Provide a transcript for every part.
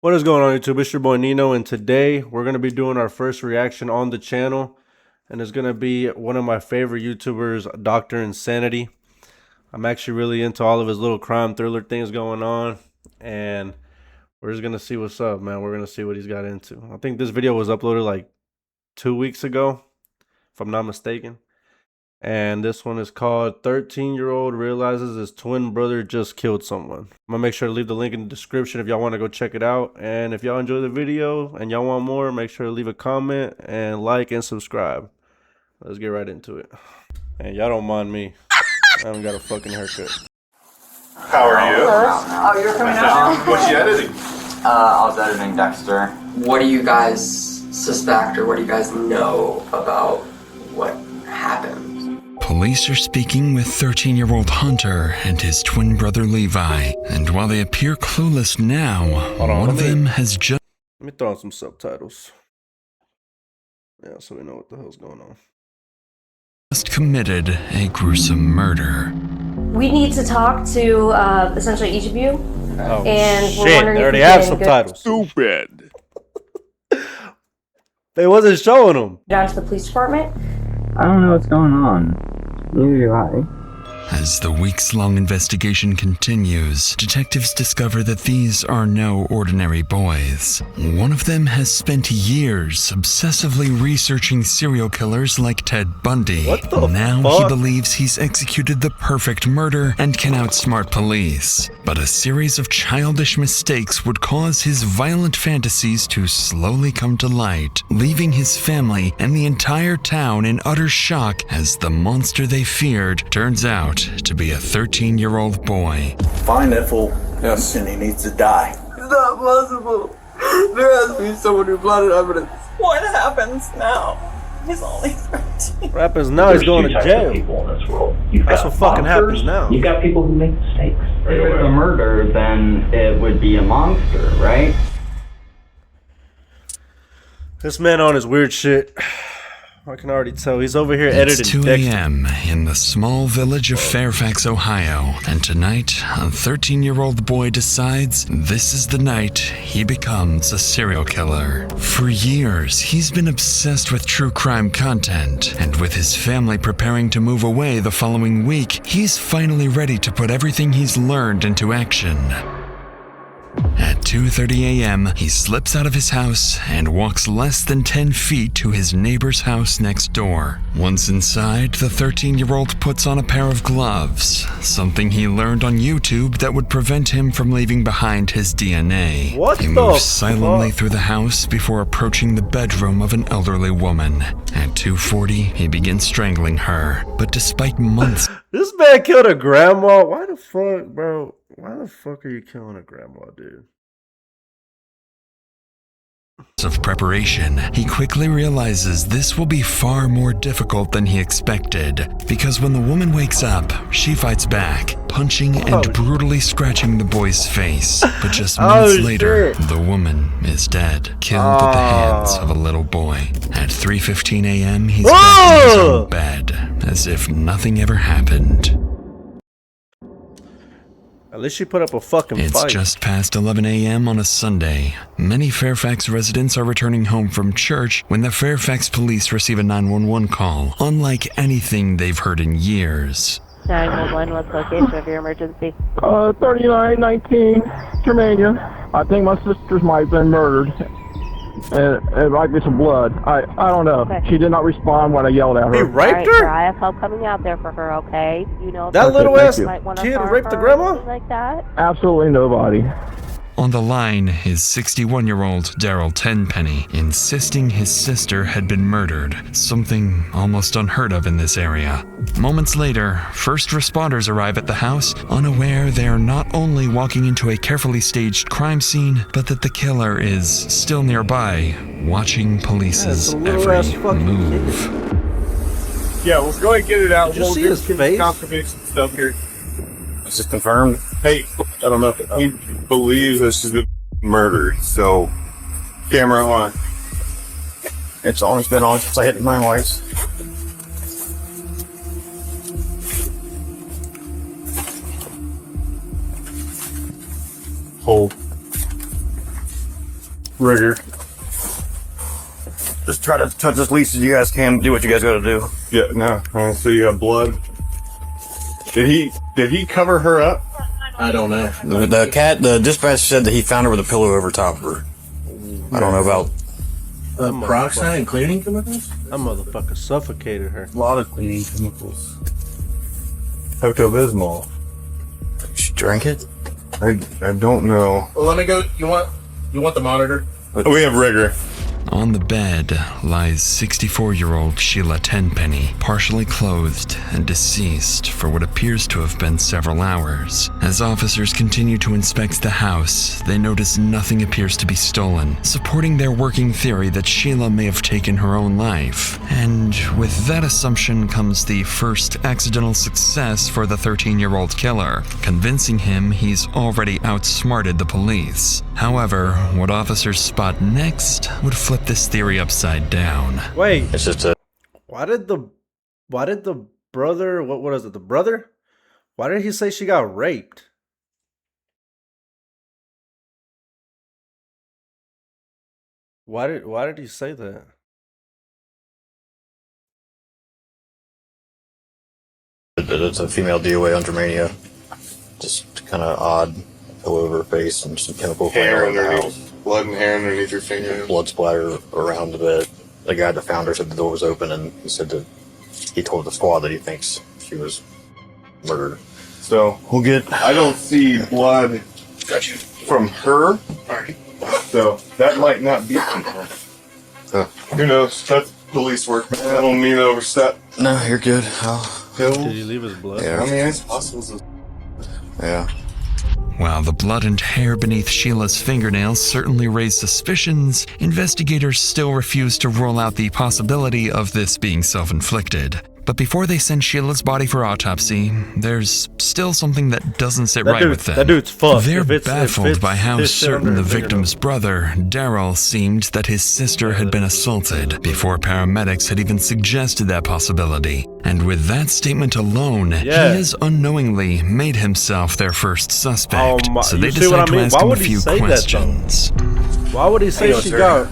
What is going on, YouTube? It's your boy Nino, and today we're going to be doing our first reaction on the channel, and it's going to be one of my favorite YouTubers, Dr. Insanity. I'm actually really into all of his little crime thriller things going on, and we're just going to see what's up, man. We're going to see what he's got into. I think this video was uploaded like 2 weeks ago, if I'm not mistaken. And this one is called 13-year-old realizes his twin brother just killed someone. I'm gonna make sure to leave the link in the description if y'all want to go check it out. And if y'all enjoy the video and y'all want more, make sure to leave a comment and like and subscribe. Let's get right into it. And y'all don't mind me, I haven't got a fucking haircut. How are you? Oh, you're coming out? What's you editing? I was editing Dexter. What do you guys suspect, or what do you guys know about what happened? Police are speaking with 13-year-old Hunter and his twin brother Levi, and while they appear clueless now, one of them has just Let me throw on some subtitles. Yeah, so we know what the hell's going on. committed a gruesome murder. We need to talk to essentially each of you. Oh, And we're shit, wondering they if already you have can subtitles. Stupid. They wasn't showing them. Down to the police department. I don't know what's going on. Neither do I. As the weeks-long investigation continues, detectives discover that these are no ordinary boys. One of them has spent years obsessively researching serial killers like Ted Bundy. What the Now fuck? he believes he's executed the perfect murder and can outsmart police. But a series of childish mistakes would cause his violent fantasies to slowly come to light, leaving his family and the entire town in utter shock as the monster they feared turns out to be a 13-year-old boy. Find that fool. Yes. And he needs to die. It's not possible. There has to be someone who planted evidence. What happens now? He's only 13. What happens now? He's going to jail. People in this world. You've That's got what fucking monsters, happens now. You've got people who make mistakes. If it's a murder, then it would be a monster, right? This man on his weird shit. I can already tell. He's over here editing It's 2 Dexter. a.m. in the small village of Fairfax, Ohio, and tonight, a 13-year-old boy decides this is the night he becomes a serial killer. For years, he's been obsessed with true crime content, and with his family preparing to move away the following week, he's finally ready to put everything he's learned into action. At 2:30 a.m., he slips out of his house and walks less than 10 feet to his neighbor's house next door. Once inside, the 13-year-old puts on a pair of gloves, something he learned on YouTube that would prevent him from leaving behind his DNA. What He the moves silently fuck? through the house before approaching the bedroom of an elderly woman. At 2:40, he begins strangling her, but despite months This man killed a grandma. Why the fuck, bro? Why the fuck are you killing a grandma, dude? of preparation, he quickly realizes this will be far more difficult than he expected, because when the woman wakes up, she fights back, punching and Oh, brutally scratching the boy's face. But just Oh, minutes later, shit. the woman is dead, killed at the hands of a little boy. At 3:15 a.m., he's back in his Oh! own bed, as if nothing ever happened. At least she put up a fucking It's fight. just past 11 a.m. on a Sunday. Many Fairfax residents are returning home from church when the Fairfax police receive a 911 call, unlike anything they've heard in years. 911, what's the location of your emergency? 3919 Germania. I think my sister's might have been murdered. It might be some blood. I don't know. Okay. She did not respond when I yelled at He her. raped Alright, her? sir, I have help coming out there for her, okay? You know, That if little thank ass you. might wanna kid harm raped the her or grandma? anything like that. Absolutely nobody. On the line is 61-year-old Daryl Tenpenny, insisting his sister had been murdered, something almost unheard of in this area. Moments later, first responders arrive at the house, unaware they are not only walking into a carefully staged crime scene, but that the killer is still nearby, watching police's some little ass every fucking move. Yeah, we'll go ahead and get it out. Did you We'll see get his some face? confirmation stuff here. It's just confirmed. Hey, I don't know. He believes this is a murder, so camera on. It's always been on since I hit my wife's. Hold. rigor. Just try to touch as least as you guys can. Do what you guys got to do. Yeah, no. So you have blood. Did he cover her up? I don't know. The dispatch said that he found her with a pillow over top of her. I don't know about Peroxide and cleaning chemicals? That motherfucker suffocated her. a lot of cleaning chemicals. Pepto-Bismol. She drank it? I don't know. Well, let me go. You want the monitor? We have rigor. On the bed lies 64-year-old Sheila Tenpenny, partially clothed and deceased for what appears to have been several hours. As officers continue to inspect the house, they notice nothing appears to be stolen, supporting their working theory that Sheila may have taken her own life. And with that assumption comes the first accidental success for the 13-year-old killer, convincing him he's already outsmarted the police. However, what officers spot next would flip this theory upside down. Wait, It's just a... why did the brother, what is it, the brother? Why did he say she got raped? Why did he say that? It's a female DOA on Germania. Just kind of odd. Pillow over her face and some chemical Hair flavor in the house. underneath. Blood and hair underneath your fingernails. Blood splatter around the bed. The guy that found her said the door was open, and he said that he told the squad that he thinks she was murdered. So We'll get... I don't see blood from her. So that might not be from her. Who knows? That's police work, man. I don't mean to overstep. No, you're good. Did he leave his blood? Yeah. I mean, it's possible. Yeah. While the blood and hair beneath Sheila's fingernails certainly raise suspicions, investigators still refuse to rule out the possibility of this being self-inflicted. But before they send Sheila's body for autopsy, there's still something that doesn't sit right with them. That dude's fucked. They're If it's baffled by how his shit certain under the her victim's brother, Daryl, seemed that his sister had been assaulted before paramedics had even suggested that possibility. And with that statement alone, he has unknowingly made himself their first suspect. So they decide to ask him a few questions. Why would he say she got...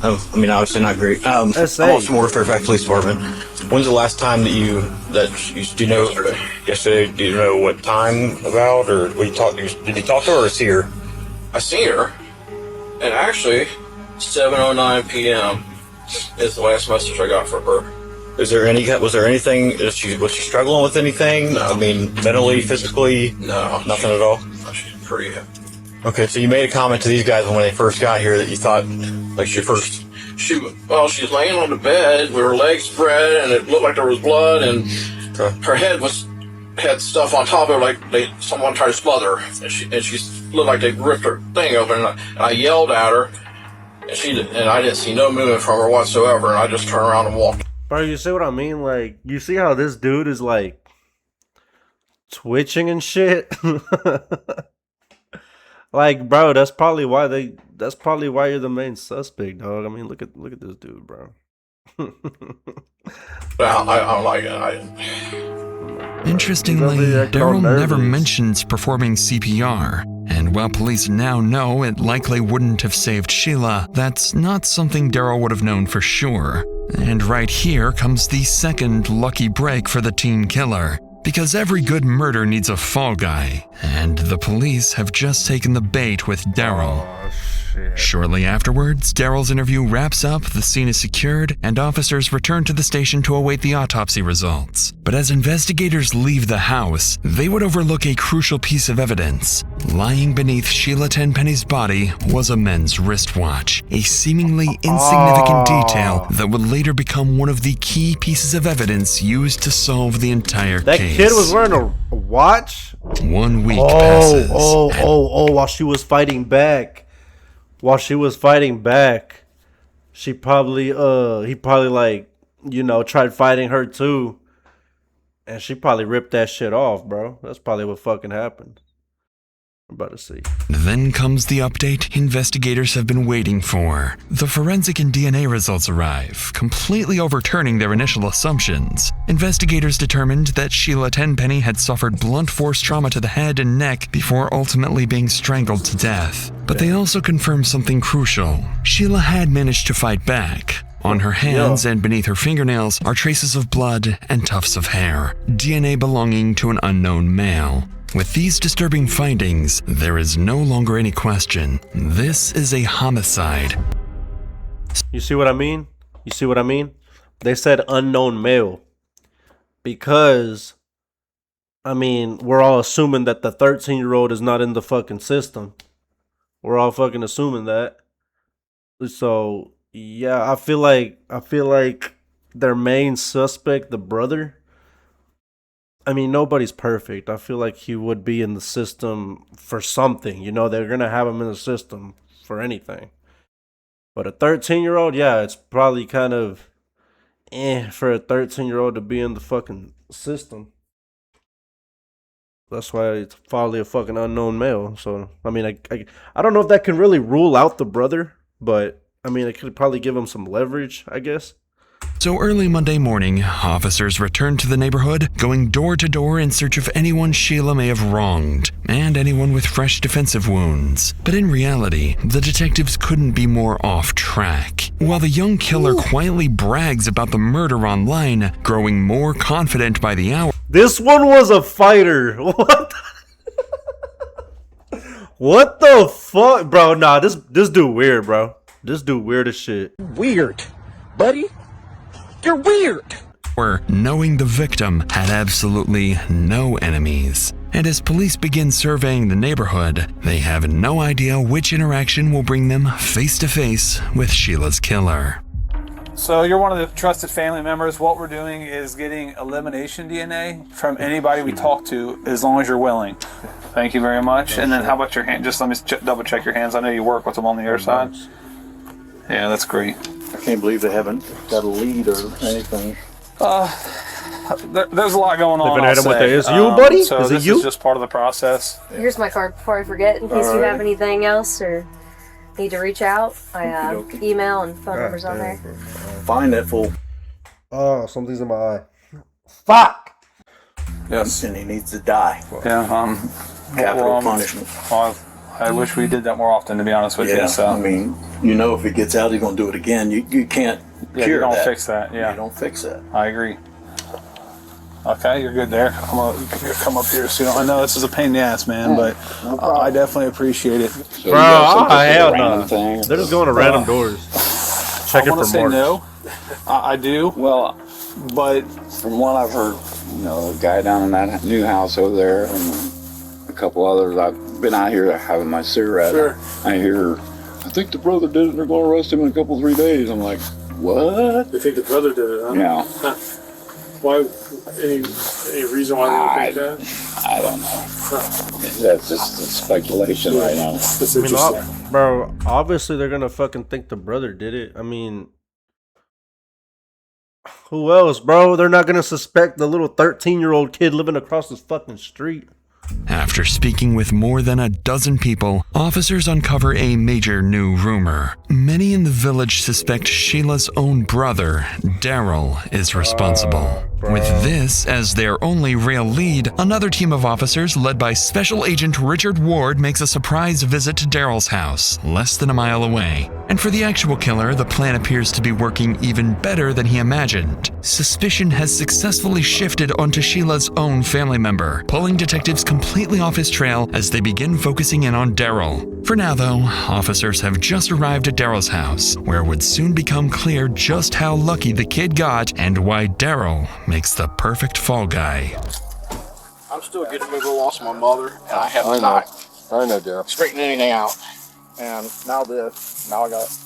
Oh, I mean, obviously not great. I'm also from Fairfax Police Department. When's the last time that do you know, yesterday, do you know what time about, or did you talk to her, or is he here? I seen her, and actually, 7:09 p.m. is the last message I got from her. Was there anything, was she struggling with anything? No. I mean, mentally, physically? No. Nothing at all? No, she's pretty happy. Okay, so you made a comment to these guys when they first got here that you thought, like, She's laying on the bed with her legs spread, and it looked like there was blood, and her head had stuff on top of it, like someone tried to smother her, and she looked like they ripped her thing open, and I yelled at her, and I didn't see no movement from her whatsoever, and I just turned around and walked. Bro, you see what I mean? Like, you see how this dude is, like, twitching and shit? Like, bro, that's probably why you're the main suspect, dog. I mean, look at this dude, bro. I like it. Interestingly, Daryl never mentions performing CPR. And while police now know it likely wouldn't have saved Sheila, that's not something Daryl would have known for sure. And right here comes the second lucky break for the teen killer. Because every good murder needs a fall guy, and the police have just taken the bait with Daryl. Shortly afterwards, Daryl's interview wraps up, the scene is secured, and officers return to the station to await the autopsy results. But as investigators leave the house, they would overlook a crucial piece of evidence. Lying beneath Sheila Tenpenny's body was a men's wristwatch, a seemingly insignificant detail that would later become one of the key pieces of evidence used to solve the entire That case. kid was wearing a watch? 1 week passes. While she was fighting back. He probably like, tried fighting her too. And she probably ripped that shit off, bro. That's probably what fucking happened. I'm about to see. Then comes the update investigators have been waiting for. The forensic and DNA results arrive, completely overturning their initial assumptions. Investigators determined that Sheila Tenpenny had suffered blunt force trauma to the head and neck before ultimately being strangled to death. But they also confirmed something crucial. Sheila had managed to fight back. On her hands and beneath her fingernails are traces of blood and tufts of hair, DNA belonging to an unknown male. With these disturbing findings, there is no longer any question. This is a homicide. You see what I mean? You see what I mean? They said unknown male. Because, I mean, we're all assuming that the 13-year-old is not in the fucking system. We're all fucking assuming that. So, yeah, I feel like their main suspect, the brother, I mean, nobody's perfect. I feel like he would be in the system for something. You know, they're going to have him in the system for anything. But a 13-year-old, yeah, it's probably kind of for a 13-year-old to be in the fucking system. That's why it's probably a fucking unknown male. So, I mean, I don't know if that can really rule out the brother, but, I mean, it could probably give him some leverage, I guess. So early Monday morning, officers returned to the neighborhood, going door to door in search of anyone Sheila may have wronged, and anyone with fresh defensive wounds. But in reality, the detectives couldn't be more off track. While the young killer quietly brags about the murder online, growing more confident by the hour. This one was a fighter. What? What the fuck, bro? Nah, this dude weird, bro. This dude weird as shit. Weird, buddy. You're weird. Knowing the victim had absolutely no enemies. And as police begin surveying the neighborhood, they have no idea which interaction will bring them face to face with Sheila's killer. So you're one of the trusted family members. What we're doing is getting elimination DNA from anybody we talk to, as long as you're willing. Thank you very much. And then how about your hand? Just let me double check your hands. I know you work with them on the other side. Yeah, that's great. I can't believe they haven't got a lead or anything. There's a lot going on. Is it you, buddy? So is this it you? is just part of the process. Here's my card before I forget, in case you have anything else or need to reach out. I have email and phone numbers on there. Find that fool. Oh, something's in my eye. Fuck! Yes. And he needs to die. Yeah, capital punishment. Well, I wish we did that more often, to be honest with you. So. I mean, you know, if he gets out, he's going to do it again. You can't cure you don't that. fix that. Yeah. You don't fix that. I agree. Okay, you're good there. I'm going to come up here soon. I know this is a pain in the ass, man, but I definitely appreciate it. So bro, hell no. They're just going to random doors. Check it for say marks. No. I do. Well, but from what I've heard, you know, a guy down in that new house over there and a couple others, I've been out here having my cigarette. Sure. I hear, I think the brother did it, they're going to arrest him in a couple, 3 days. I'm like, what? They think the brother did it, huh? Yeah. Why? Any reason why they think that? I don't know. That's just speculation right now. That's I mean, interesting. bro, obviously they're gonna fucking think the brother did it. I mean, who else, bro? They're not gonna suspect the little 13-year-old kid living across this fucking street. After speaking with more than a dozen people, officers uncover a major new rumor. Many in the village suspect Sheila's own brother, Daryl, is responsible. With this as their only real lead, another team of officers led by Special Agent Richard Ward makes a surprise visit to Daryl's house, less than a mile away. And for the actual killer, the plan appears to be working even better than he imagined. Suspicion has successfully shifted onto Sheila's own family member, pulling detectives completely off his trail as they begin focusing in on Daryl. For now, though, officers have just arrived at Daryl's house, where it would soon become clear just how lucky the kid got and why Daryl makes the perfect fall guy. I'm still getting a little lost with my mother, and I have not straightened anything out. And now I got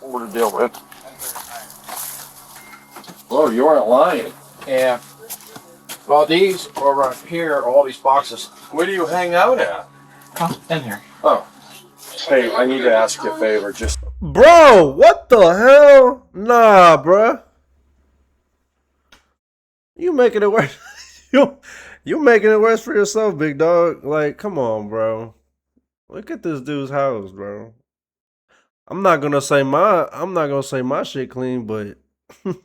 more to deal with. Well, you aren't lying. Yeah. Well, these are right here, all these boxes. Where do you hang out at? Oh, in here. Oh. Hey, I need to ask you a favor. Just Bro, what the hell? Nah, bruh. You making it worse. You making it worse for yourself, big dog. Like, come on, bro. Look at this dude's house, bro. I'm not gonna say my shit clean, but it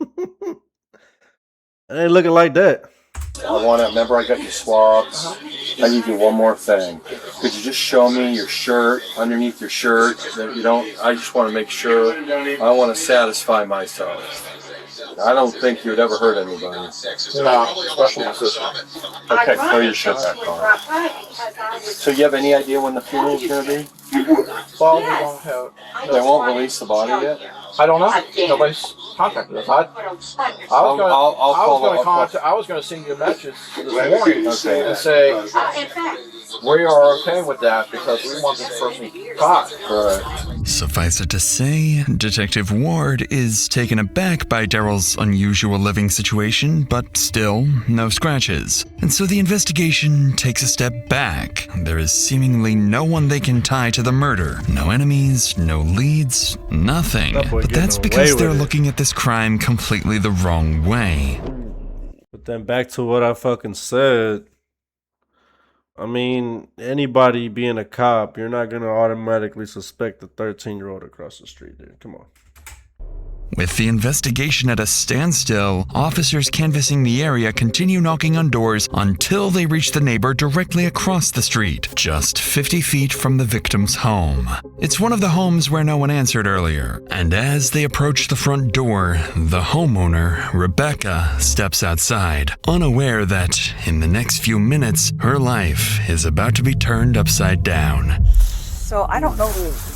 ain't looking like that. I want to remember I got your swabs. I need you one more thing. Could you just show me your shirt, underneath your shirt, that you don't, I just want to make sure, I want to satisfy myself. I don't think you'd ever hurt anybody. No, special assistant. Okay, throw your shit back on. So you have any idea when the funeral's going to be? Well, we don't have. They won't release the body yet? I don't know. Nobody's contacted us. I was going to send you a message this morning and say we are okay with that because we want this person caught. Right. Suffice it to say, Detective Ward is taken aback by Daryl's unusual living situation, but still, no scratches. And so the investigation takes a step back. There is seemingly no one they can tie to the murder. No enemies, no leads, nothing. But that's because they're looking at this crime completely the wrong way. But then back to what I fucking said. I mean, anybody being a cop, you're not going to automatically suspect the 13-year-old across the street, dude. Come on. With the investigation at a standstill, officers canvassing the area continue knocking on doors until they reach the neighbor directly across the street, just 50 feet from the victim's home. It's one of the homes where no one answered earlier, and as they approach the front door, the homeowner, Rebecca, steps outside, unaware that, in the next few minutes, her life is about to be turned upside down. So I don't know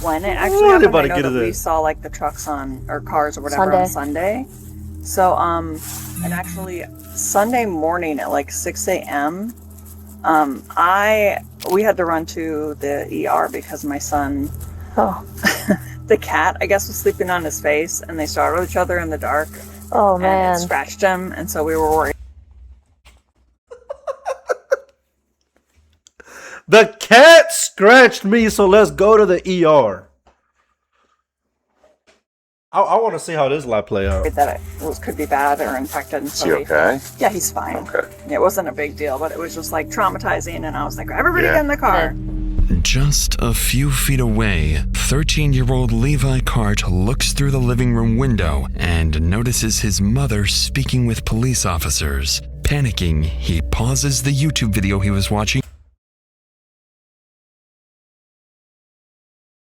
when it actually happened. I know that we saw like the trucks on or cars or whatever on Sunday. So and actually Sunday morning at like 6 a.m. We had to run to the ER because my son, the cat, I guess, was sleeping on his face, and they startled each other in the dark. Oh man! And it scratched him, and so we were worried. The cat scratched me, so let's go to the ER. I want to see how this life play out. That it could be bad or infected. Is he okay? Yeah, he's fine. Okay. It wasn't a big deal, but it was just like traumatizing, and I was like, everybody get in the car. Just a few feet away, 13-year-old Levi Cart looks through the living room window and notices his mother speaking with police officers. Panicking, he pauses the YouTube video he was watching.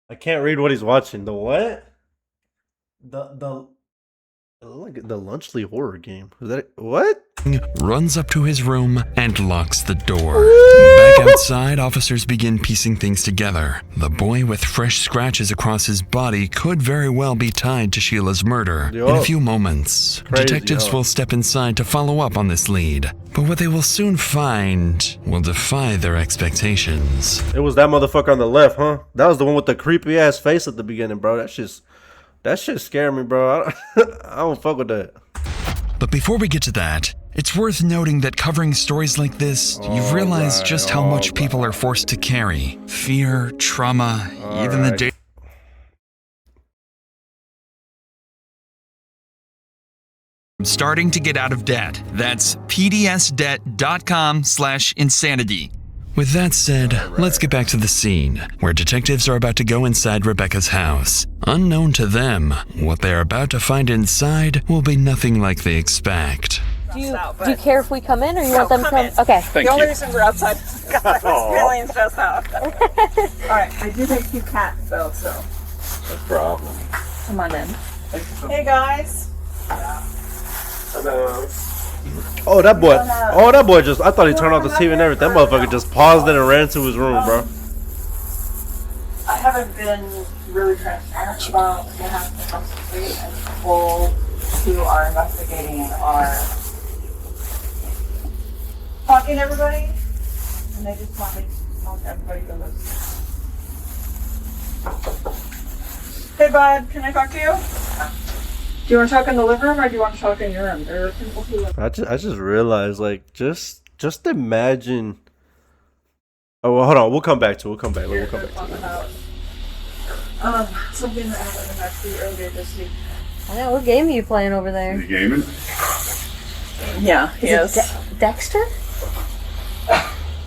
I can't read what he's watching. The what? The Lunchley horror game. Is that what? Runs up to his room and locks the door. Back outside, officers begin piecing things together. The boy with fresh scratches across his body could very well be tied to Sheila's murder. In a few moments, detectives will step inside to follow up on this lead. But what they will soon find will defy their expectations. It was that motherfucker on the left, huh? That was the one with the creepy ass face at the beginning, bro. That shit scared me, bro. I don't fuck with that. But before we get to that, it's worth noting that covering stories like this, you've realized just how much people are forced to carry. Fear, trauma, even the day. Starting to get out of debt. That's pdsdebt.com/insanity. With that said, let's get back to the scene, where detectives are about to go inside Rebecca's house. Unknown to them, what they're about to find inside will be nothing like they expect. Do you care if we come in, or you want them to come? Okay. The only reason we're outside is because I was feeling stressed out. Alright, I do make you cats though, so. No problem. Come on in. Hey guys. Hello. Oh, that boy just, I thought he turned off the TV and everything. That motherfucker just paused it and ran to his room, bro. I haven't been really transparent about what happened across the street, and people who are investigating are talking to everybody, and they just want me to talk to everybody who lives. Hey bud, can I talk to you? Do you want to talk in the living room, or do you want to talk in your room? There are people who I just realized, like, just imagine. Oh, well, hold on. We'll come back to it. something that happened actually earlier this week. I know. What game are you playing over there? Is he gaming? Yeah, he is. Dexter?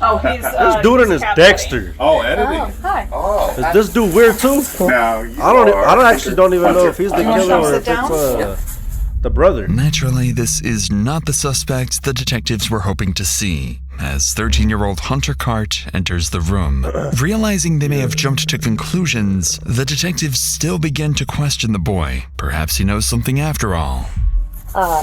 Oh, he's This dude in his Dexter. Oh, editing. Oh, hi. Oh. Is this dude weird too? Now I don't actually don't even know if he's the You want killer to or sit if it's the brother. Naturally, this is not the suspect the detectives were hoping to see, as 13-year-old Hunter Cart enters the room. Realizing they may have jumped to conclusions, the detectives still begin to question the boy. Perhaps he knows something after all.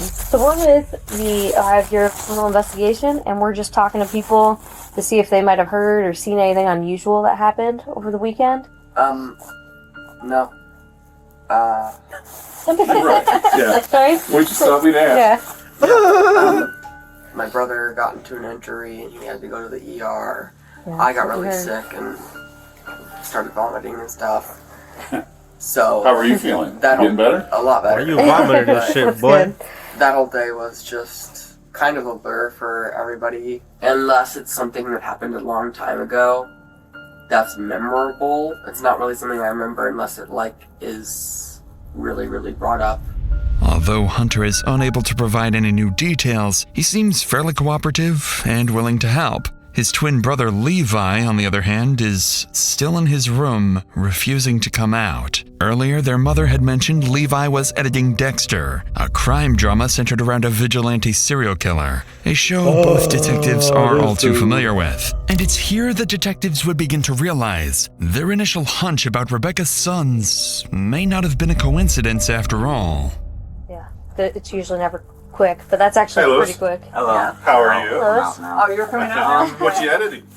So we're with the your criminal investigation, and we're just talking to people to see if they might have heard or seen anything unusual that happened over the weekend. No. Right. Yeah. Sorry? Why'd you stop me to ask? Yeah. My brother got into an injury and he had to go to the ER. Yeah, I got that's what really I heard. sick and started vomiting and stuff. So How are you feeling? That Getting better? A lot better. Why you vomiting this shit, boy? That whole day was just kind of a blur for everybody. Unless it's something that happened a long time ago that's memorable. It's not really something I remember unless it is really, really brought up. Although Hunter is unable to provide any new details, he seems fairly cooperative and willing to help. His twin brother Levi, on the other hand, is still in his room, refusing to come out. Earlier, their mother had mentioned Levi was editing Dexter, a crime drama centered around a vigilante serial killer, a show both detectives are all too familiar with. And it's here that detectives would begin to realize their initial hunch about Rebecca's sons may not have been a coincidence after all. Yeah. It's usually never quick, but that's actually Hey, Louis. pretty quick. Hello. Yeah. How are you? Louis? Oh, you're coming out now? What you editing?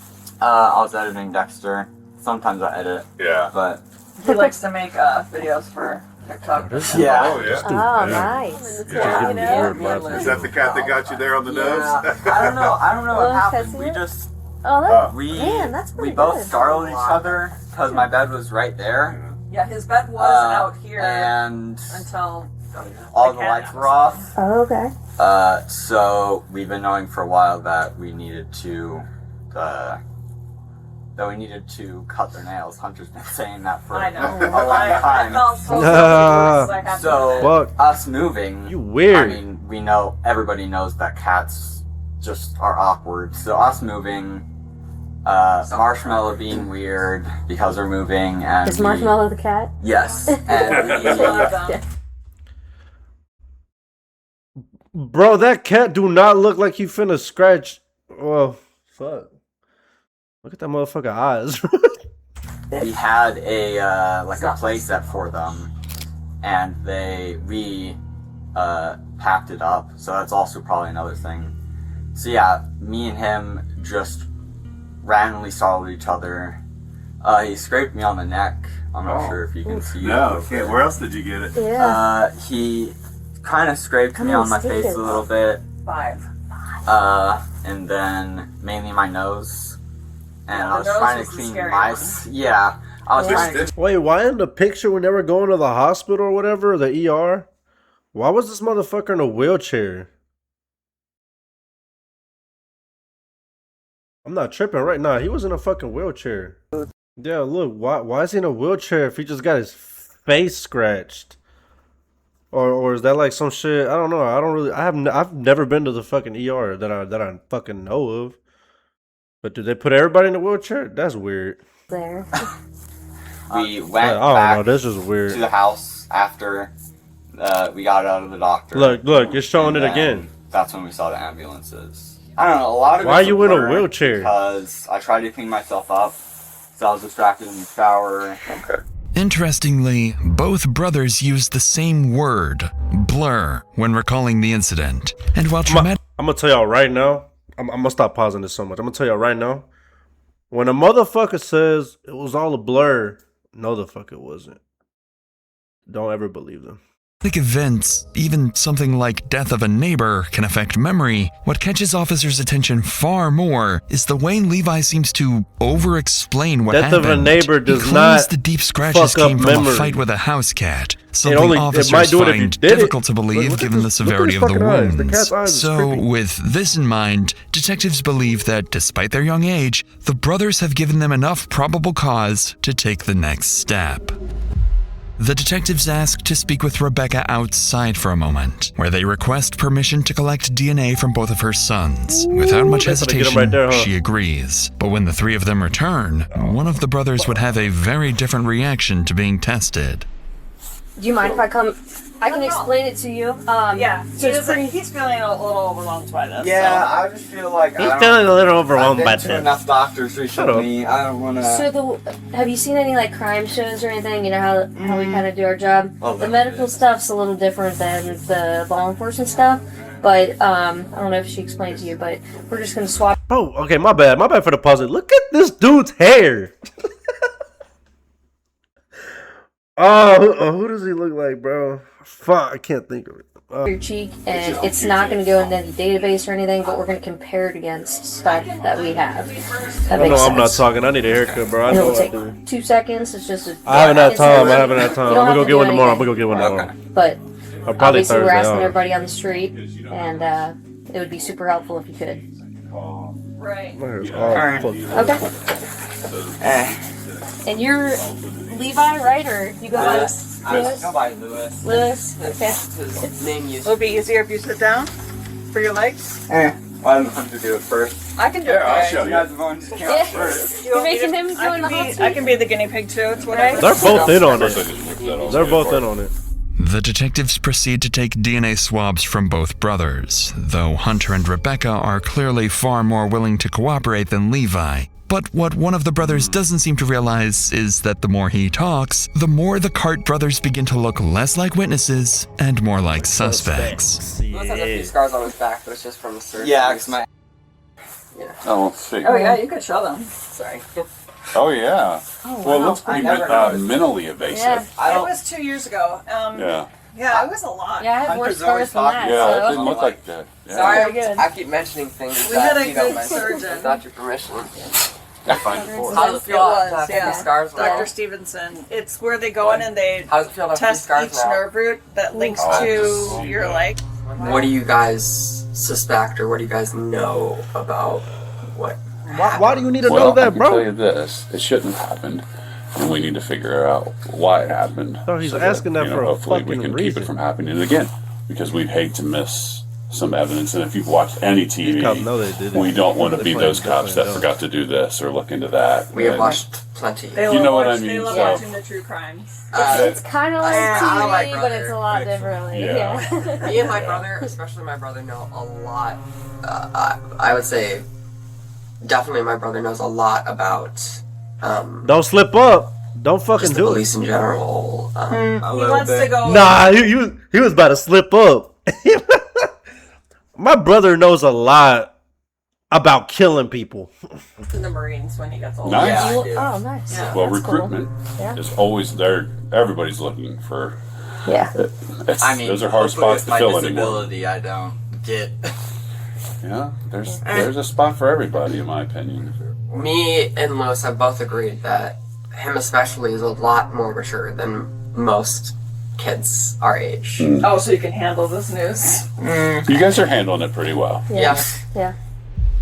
I was editing Dexter. Sometimes I edit. Yeah. But He likes to make videos for TikTok. yeah. Oh, yeah. Oh, nice. Yeah. Yeah. Is that the cat that got you there on the nose? I don't know. I don't know what Oh, happened. Cassie? We just Oh, that, we man, that's pretty we both good. startled each other because my bed was right there. Yeah, his bed was out here and until all the lights were off. Oh, okay. So we've been knowing for a while that we needed to cut their nails. Hunter's been saying that for I know. a long time. I felt so guilty because I had to do So Fuck. us moving, You weird. I mean, we know everybody knows that cats just are awkward. So us moving, Marshmallow being weird because we're moving, and Is Marshmallow the cat? Yes, and we, Bro, that cat do not look like he finna scratch. Well, fuck. Look at that motherfucker eyes. we had a like a play set for them, and we packed it up. So that's also probably another thing. So yeah, me and him just randomly startled each other. He scraped me on the neck. I'm not sure if you can see. No, can't. Where else did you get it? Yeah. He kind of scraped me on my face a little bit. 5. And then mainly my nose. And I was nose trying was to the clean scary my... one. Yeah. I was trying to... Wait, why in the picture when they were going to the hospital or whatever, the ER, why was this motherfucker in a wheelchair? I'm not tripping right now. He was in a fucking wheelchair. Yeah, look, why is he in a wheelchair if he just got his face scratched? Or is that like some shit? I don't know. I've never been to the fucking ER that I fucking know of. But do they put everybody in a wheelchair? That's weird. There. We went I don't back know. This is weird. to the house after we got out of the doctor. Look, it's showing it And again. then that's when we saw the ambulances. I don't know. A lot of Why it's you in a blur wheelchair? Because I tried to clean myself up, so I was distracted in the shower. Okay. Interestingly, both brothers used the same word, blur, when recalling the incident. And while traumatic... I'm gonna tell y'all right now. I'm gonna stop pausing this so much. I'm gonna tell y'all right now. When a motherfucker says it was all a blur, no the fuck it wasn't. Don't ever believe them. events, even something like death of a neighbor, can affect memory, what catches officers' attention far more is the way Levi seems to over-explain what Death happened. of a neighbor does he claims not the deep scratches fuck up came from memory. a fight with a house cat, something it officers might do it if you find did it. difficult to believe Look at given the this- look at severity his of the fucking eyes. The wounds. cat's eyes is So, creepy. with this in mind, detectives believe that despite their young age, the brothers have given them enough probable cause to take the next step. The detectives ask to speak with Rebecca outside for a moment, where they request permission to collect DNA from both of her sons. Without much hesitation, right there, huh? she agrees. But when the three of them return, one of the brothers would have a very different reaction to being tested. Do you mind if I come? I can explain it to you. Yeah, So it's pretty. he's feeling a little overwhelmed by this. Yeah, I just feel like He's feeling a little overwhelmed by I've been to this. enough doctors recently. I don't want to. So have you seen any like crime shows or anything? You know how we kind of do our job. Oh, The medical stuff's a little different than the law enforcement stuff. But I don't know if she explained to you, but we're just gonna swap. Oh, okay, my bad for the pause. Look at this dude's hair. Who does he look like, bro? Fuck, I can't think of it. Your cheek, and it's not going to go into any database or anything, but we're going to compare it against stuff that we have. That I makes know sense. I'm not talking. I need a haircut, bro. I And know it'll I take do. 2 seconds. It's just a. I haven't had it's time. not- I haven't had time. you I'm don't gonna have go to get do one tomorrow. I'm anything. gonna go get one tomorrow. But Probably obviously, we're Thursday. asking I'll- everybody on the street, and it would be super helpful if you could. Right. My hair's all fucked up. Okay. And you're Levi, right? Or you go by Lewis. Lewis? Go by Lewis. Lewis. Okay. His name used. It'll be easier if you sit down for your legs. Why don't I have to do it first? I can do it. I'll right. show you. Guys are going to count Yeah. first. You're making him go in the hot seat? I can be the guinea pig too. It's whatever. They're both in on it. They're both in on it. The detectives proceed to take DNA swabs from both brothers, though Hunter and Rebecca are clearly far more willing to cooperate than Levi. But what one of the brothers doesn't seem to realize is that the more he talks, the more the Cart brothers begin to look less like witnesses and more like suspects. Lewis has a few scars on his back, but it's just from the surgery. Yeah, because my. Yeah. Oh, let's see. Oh yeah, you could show them. Sorry. Oh, yeah. Oh, Well, it wow. looks pretty I never noticed. minimally invasive. Yeah. It was 2 years ago. Yeah. Yeah, it was a lot. Yeah, I have Hunter's worse scars always than that. Yeah, it So. didn't look like that. Yeah. Sorry, Very good. I keep mentioning things We had that a you don't good mention surgeon. without your permission. I find it for How does it It feel was, to have yeah. these scars now? Dr. Stevenson. It's where they go in and they How does it feel to have these test scars each now? nerve root that links to your leg. What do you guys suspect, or what do you guys know about what? Why do you need to know Well, I that, can tell bro? you this. It shouldn't have happened. And we need to figure out why it happened. No, he's asking that for a hopefully we fucking can keep reason. it from happening again. Because we'd hate to miss some evidence. And if you've watched any These cops TV, know they did it. we don't want to They're be playing those cops that dumb. forgot to do this or look into that. We have And- watched plenty. They You love know what I watch- They mean, love so- watching the true crimes. It's kind of like I TV, like but brother. it's a lot differently. Yeah. Yeah. Me and my brother, especially my brother, know a lot. I would say, definitely my brother knows a lot about Don't slip up. Don't fucking just the do it. police in general. He wants to go. Nah, he was about to slip up. My brother knows a lot about killing people. in the Marines when he gets older. Nice. Yeah, I do. Oh, nice. Yeah. Well, That's cool. recruitment Yeah. is always there. Everybody's looking for. Yeah. Those are hard spots to fill anymore. I don't get. Yeah, there's a spot for everybody, in my opinion. Me and Lewis have both agreed that him especially is a lot more mature than most kids our age. Oh, so you can handle this news. You guys are handling it pretty well. Yeah. Yeah.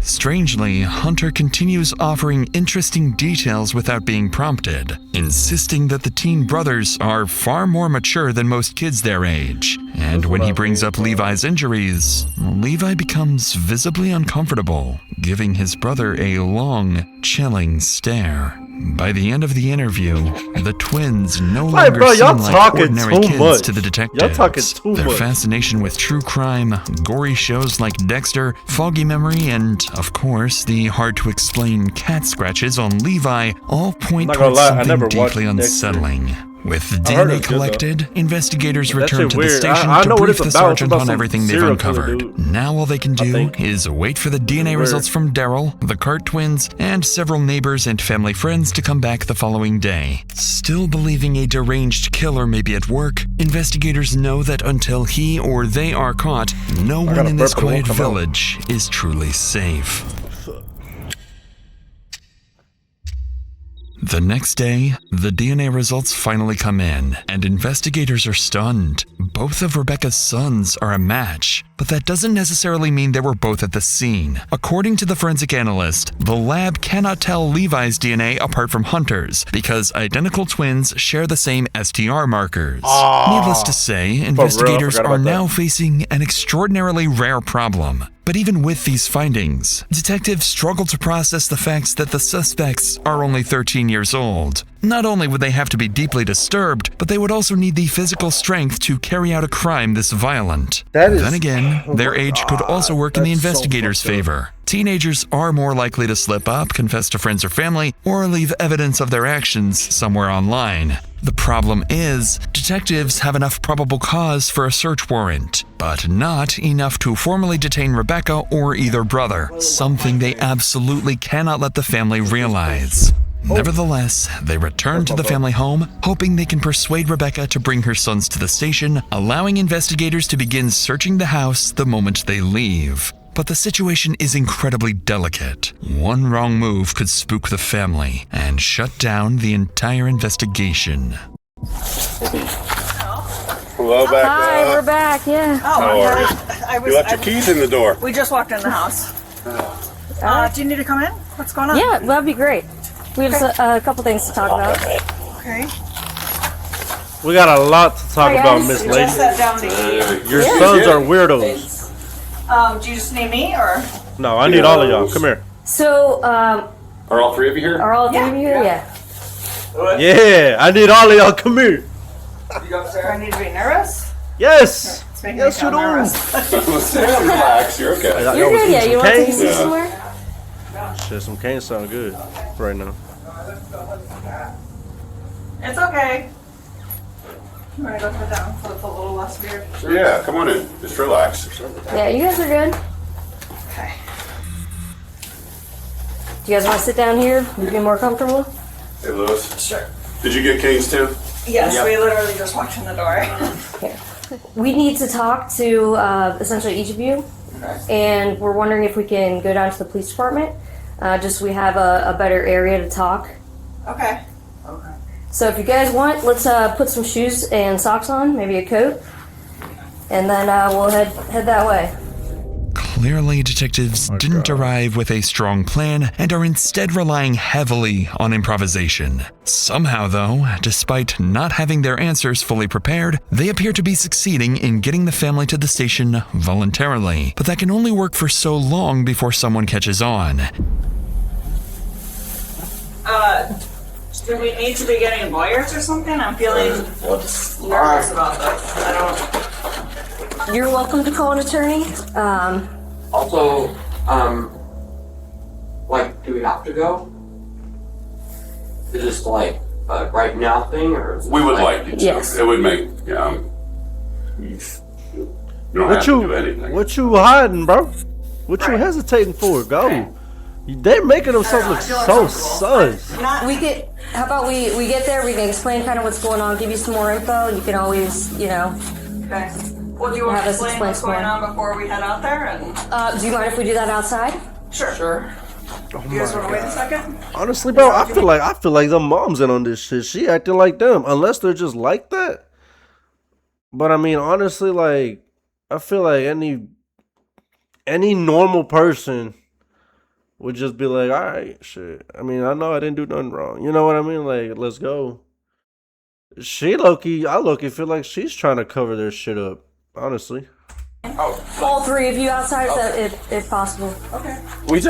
Strangely, Hunter continues offering interesting details without being prompted, insisting that the teen brothers are far more mature than most kids their age. And when he brings up Levi's injuries, Levi becomes visibly uncomfortable, giving his brother a long, chilling stare. By the end of the interview, the twins no Hey, longer bro, y'all seem like talking ordinary too kids much. to the Y'all detectives. talking too Their much. fascination with true crime, gory shows like Dexter, foggy memory, and, of course, the hard-to-explain cat scratches on Levi all point I'm not gonna towards lie, I something never watched deeply Dexter. unsettling. With I heard DNA it's good, collected, investigators That return shit to the weird. station I to know what brief it's the about. It's sergeant about on some everything they've serial killer uncovered. dude. Now all they can do think. is wait for the DNA Weird. results from Daryl, the Cart twins, and several neighbors and family friends to come back the following day. Still believing a deranged killer may be at work, investigators know that until he or they are caught, no got one a in this burp, it won't quiet come out. village is truly safe. The next day, the DNA results finally come in, and investigators are stunned. Both of Rebecca's sons are a match. But that doesn't necessarily mean they were both at the scene. According to the forensic analyst, the lab cannot tell Levi's DNA apart from Hunter's because identical twins share the same STR markers. Needless to say, investigators are now facing an extraordinarily rare problem. But even with these findings, detectives struggle to process the facts that the suspects are only 13 years old. Not only would they have to be deeply disturbed, but they would also need the physical strength to carry out a crime this violent. Then again, their age could also work in the investigators' favor. Teenagers are more likely to slip up, confess to friends or family, or leave evidence of their actions somewhere online. The problem is, detectives have enough probable cause for a search warrant, but not enough to formally detain Rebecca or either brother, something they absolutely cannot let the family realize. Nevertheless, they return to the family home, hoping they can persuade Rebecca to bring her sons to the station, allowing investigators to begin searching the house the moment they leave. But the situation is incredibly delicate. One wrong move could spook the family and shut down the entire investigation. Hello, back. Hi, we're back. Yeah. How are you? You left your keys in the door. We just walked in the house. Do you need to come in? What's going on? Yeah, that'd be great. We have a couple things to talk about. Okay. We got a lot to talk about, Miss Lady. Just sat down to eat. Your sons are weirdos. Do you just need me or? No, I need all of y'all. Come here. So, Are all three of you here? are all three of you here? Yeah. Yeah, I need all of y'all. Come here. Do I need to be nervous? Yes. It's making Yes, me you feel do. nervous. Relax, you're okay. You're good, yeah. You want to take a seat somewhere? Shit, some canes sound good right now. It's okay. I'm gonna go sit down so it's a little less weird. Yeah, come on in. Just relax. Yeah, you guys are good. Okay. Do you guys want to sit down here? You be more comfortable? Hey, Lewis. Sure. Did you get canes too? Yes, we literally just walked in the door. Here. We need to talk to essentially each of you, and we're wondering if we can go down to the police department. Just so we have a better area to talk. Okay. So if you guys want, let's put some shoes and socks on, maybe a coat, and then we'll head that way. Clearly, detectives didn't arrive with a strong plan and are instead relying heavily on improvisation. Somehow, though, despite not having their answers fully prepared, they appear to be succeeding in getting the family to the station voluntarily. But that can only work for so long before someone catches on. Do we need to be getting lawyers or something? I'm feeling nervous about this. I don't. You're welcome to call an attorney. Also, like, do we have to go? Is this like a right now thing, or is it We would like you to. Yes. It would make, you don't have to do anything. What you hiding, bro? What you hesitating for? Go. They're making themselves look so sus. We could. How about we get there? We can explain kind of what's going on, give you some more info, and you can always, Okay. Well, do you want Have to us explain what's explain going some on before we head out there? And do you mind if we do that outside? Sure. You guys want to wait a second? Honestly, bro, I feel like the mom's in on this shit. She acting like them, unless they're just like that. But I mean, honestly, like, I feel like any normal person would just be like, all right, shit. I mean, I know I didn't do nothing wrong. You know what I mean? Like, let's go. I low-key feel like she's trying to cover their shit up, honestly. All three of you outside, if possible. Okay. We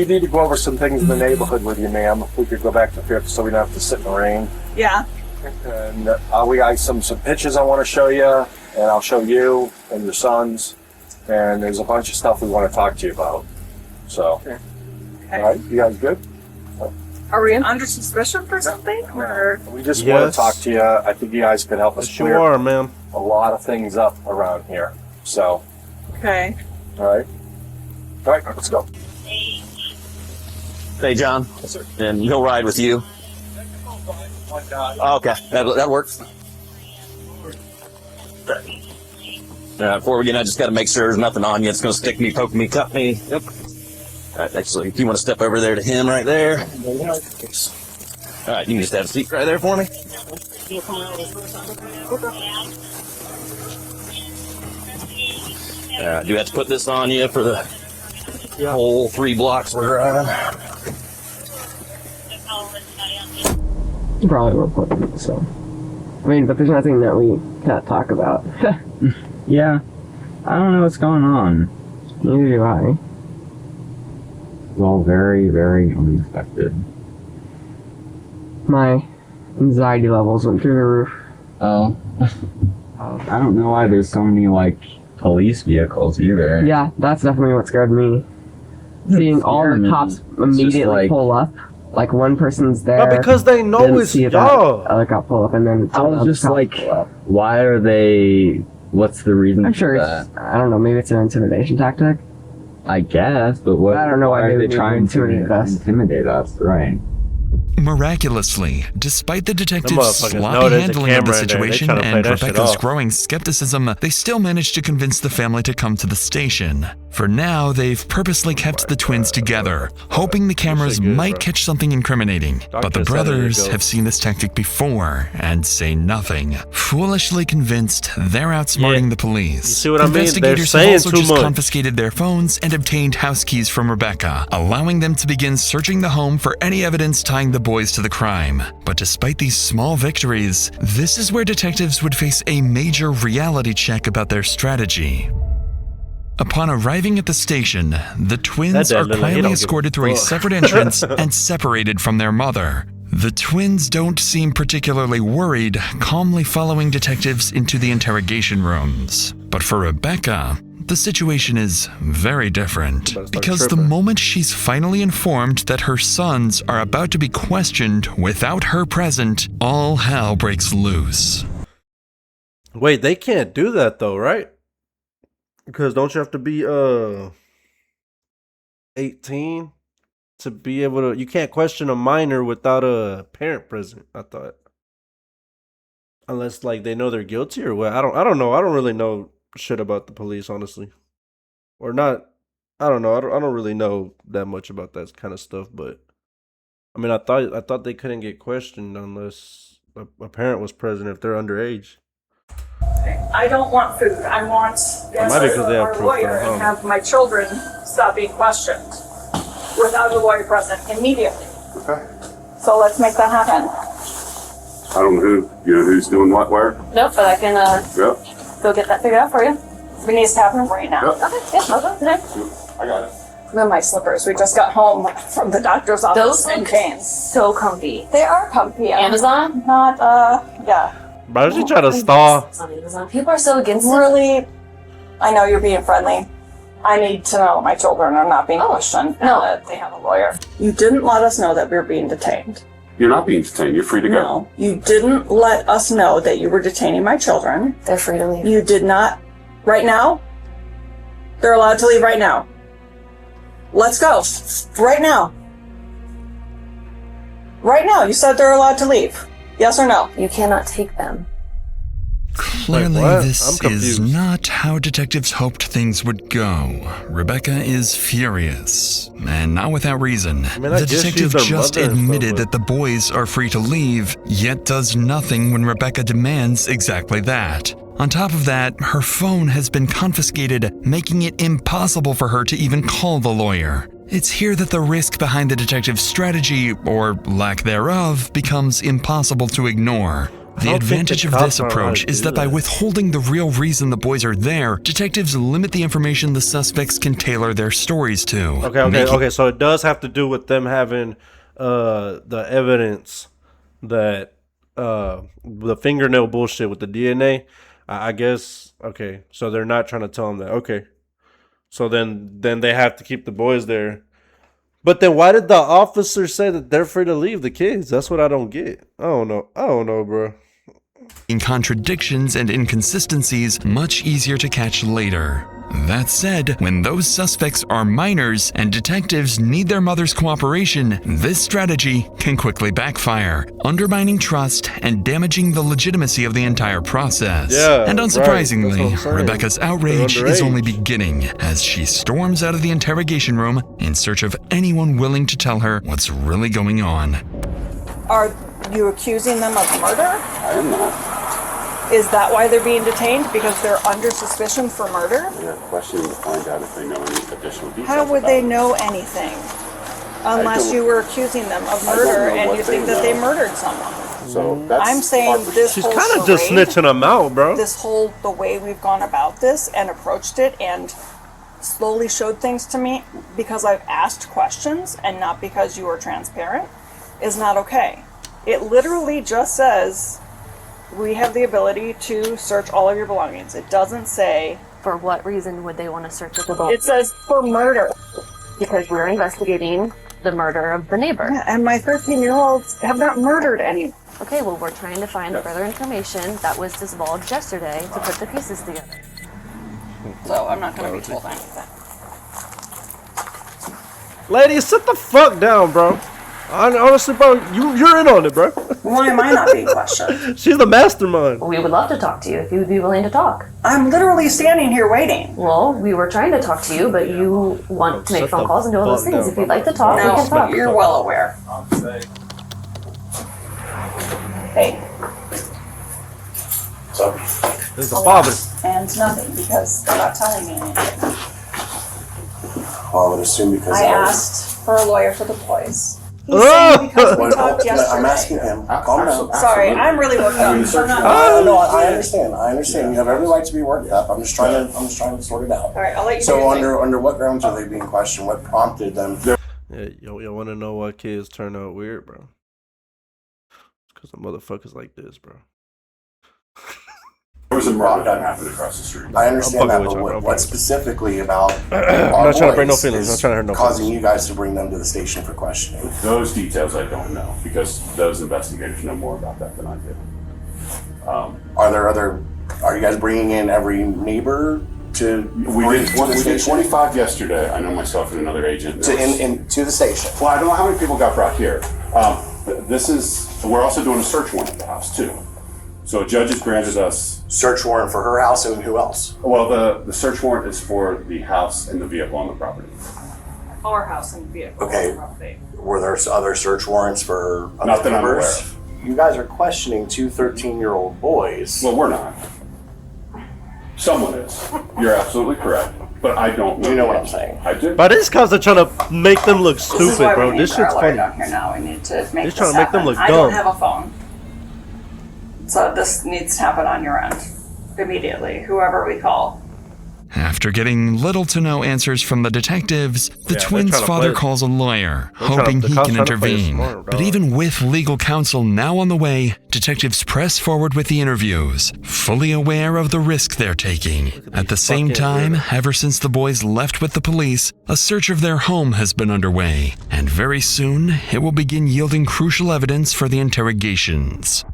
need to go over some things in the neighborhood with you, ma'am. If we could go back to fifth so we don't have to sit in the rain. Yeah. And we got some pictures I want to show you, and I'll show you and your sons. And there's a bunch of stuff we want to talk to you about. So, all right, you guys good? Are we under suspicion for something? Or We just want to talk to you. I think you guys could help us Yes, you clear are, ma'am. a lot of things up around here. So, okay. all right, let's go. Hey, John. Yes, sir. And he'll ride with you. Okay, that works. Before we get in, I just got to make sure there's nothing on you. It's going to stick me, poke me, cut me. Yep. All right, actually, if you want to step over there to him right there. All right, you can just have a seat right there for me. Do we have to put this on you for the whole 3 blocks we're driving? You probably reported it, so. I mean, but there's nothing that we can't talk about. Yeah. I don't know what's going on. Neither do I. Well, very, very unexpected. My anxiety levels went through the roof. Oh. I don't know why there's so many, like, police vehicles either. Yeah, that's definitely what scared me. Seeing all the cops immediately pull up. Like, one person's there. But because they know it's y'all. Other cop pull up, and then I was just like, why are they... What's the reason I'm sure for it's, that? I don't know, maybe it's an intimidation tactic. I guess, but what? I don't know why are they would trying to intimidate us. intimidate us? Right. Miraculously, despite the detectives' motherfuckers know sloppy there's a handling of the camera in there. They situation tryna play and that shit Rebecca's off. growing skepticism, they still managed to convince the family to come to the station. For now, they've purposely kept the twins together, hoping the cameras might catch something incriminating. But the brothers have seen this tactic before and say nothing. Foolishly convinced they're outsmarting the police. You see what I mean? They're Investigators have saying also too just much. confiscated their phones and obtained house keys from Rebecca, allowing them to begin searching the home for any evidence tying the boys to the crime. But despite these small victories, this is where detectives would face a major reality check about their strategy. Upon arriving at the station, the twins are quietly escorted through a separate entrance and separated from their mother. The twins don't seem particularly worried, calmly following detectives into the interrogation rooms. But for Rebecca, the situation is very different, because the moment she's finally informed that her sons are about to be questioned without her present, all hell breaks loose. Wait, they can't do that though, right? Because don't you have to be 18 to be able to? You can't question a minor without a parent present, I thought. Unless like they know they're guilty or what? I don't know. I don't really know shit about the police, honestly. Or not. I don't know. I don't really know that much about that kind of stuff, but I mean, I thought they couldn't get questioned unless a parent was present if they're underage. I don't want food. I want might be because they have our proof lawyer from and home. have my children stop being questioned without a lawyer present immediately. Okay. So let's make that happen. I don't know who's doing what where. Nope, but I can Yep. go get that figured out for you. It needs to happen right now. Yep. Okay, yeah, I'll go today. I got it. They're my slippers. We just got home from the doctor's office. Those in look Canes. so comfy. They are comfy. Amazon? Not, yeah. Why did you try to stall? On Amazon. People are so against it. Really, I know you're being friendly. I need to know my children are not being questioned and that they have a lawyer. You didn't let us know that we were being detained. You're not being detained. You're free to go. No, you didn't let us know that you were detaining my children. They're free to leave. You did not. Right now? They're allowed to leave right now. Let's go. Right now. Right now. You said they're allowed to leave. Yes or no? You cannot take them. Clearly, what? this I'm is confused. not how detectives hoped things would go. Rebecca is furious, and not without reason. mean, I The guess detective she's their just mother and stuff, admitted but- that the boys are free to leave, yet does nothing when Rebecca demands exactly that. On top of that, her phone has been confiscated, making it impossible for her to even call the lawyer. It's here that the risk behind the detective's strategy, or lack thereof, becomes impossible to ignore. The don't think advantage the of cops this are allowed approach to is do that by that. withholding the real reason the boys are there, detectives limit the information the suspects can tailor their stories to. Okay. So it does have to do with them having the evidence that the fingernail bullshit with the DNA. I guess. Okay, so they're not trying to tell them that. Okay, so then they have to keep the boys there. But then why did the officer say that they're free to leave the kids? That's what I don't get. I don't know, bro. In contradictions and inconsistencies much easier to catch later. That said, when those suspects are minors and detectives need their mother's cooperation, this strategy can quickly backfire, undermining trust and damaging the legitimacy of the entire process. Yeah, And right. unsurprisingly, That's what I'm saying. Rebecca's outrage They're is underage. only beginning as she storms out of the interrogation room in search of anyone willing to tell her what's really going on. Are you accusing them of murder? I am not. Is that why they're being detained? Because they're under suspicion for murder? They're questioning to find out if they know any additional details. How would they know anything? Unless you were accusing them of murder and you think that they murdered someone. So that's I'm saying this She's whole kind of just charade, snitching them out, bro. the way we've gone about this and approached it and slowly showed things to me because I've asked questions and not because you were transparent is not okay. It literally just says we have the ability to search all of your belongings. It doesn't say... For what reason would they want to search it? It says for murder. Because we're investigating the murder of the neighbor. Yeah, and my 13-year-olds have not murdered anyone. Okay, well, we're trying to find further information that was divulged yesterday to put the pieces together. So I'm not going to be told anything. Lady, sit the fuck down, bro. Honestly, bro, you're in on it, bro. Why am I not being questioned? She's the mastermind. We would love to talk to you if you would be willing to talk. I'm literally standing here waiting. Well, we were trying to talk to you, but you want to make phone calls and do all those things. If you'd like to talk, we can talk. You're well aware. Hey. So, there's a father. And nothing, because they're not telling me anything. I would assume because I asked for a lawyer for the boys. He's saying because we talked yesterday. I'm asking him. Calm down. Sorry, I'm really worked up. No, I understand. I understand. You have every right to be worked up. I'm just trying to sort it out. All right, I'll let you. So under what grounds are they being questioned? What prompted them? Yeah, you want to know why kids turn out weird, bro? Because of motherfuckers like this, bro. There was a murder that happened across the street. I understand that, but what specifically about I'm not trying to bring no feelings. I'm not trying to hurt no causing feelings. you guys to bring them to the station for questioning? Those details I don't know because those investigators know more about that than I do. Are you guys bringing in every neighbor to? We did 25 yesterday. I know myself and another agent. To the station. Well, I don't know how many people got brought here. We're also doing a search warrant at the house too. So a judge has granted us search warrant for her house and who else? Well, the search warrant is for the house and the vehicle on the property. Our house and vehicle. Okay. On the property. Were there other search warrants for other Not that I'm aware neighbors? of. You guys are questioning two 13-year-old boys. Well, we're not. Someone is. You're absolutely correct. But I don't know. You know what I'm saying? I do. But these guys are trying to make them look stupid, bro. This shit's funny. Down here now. We need to make They're trying to make them look I don't dumb. have a phone. So this needs to happen on your end. Immediately. Whoever we call. After getting little to no answers from the detectives, the twins' father calls a lawyer, hoping he can intervene. But even with legal counsel now on the way, detectives press forward with the interviews, fully aware of the risk they're taking. At the same time, ever since the boys left with the police, a search of their home has been underway, and very soon it will begin yielding crucial evidence for the interrogations.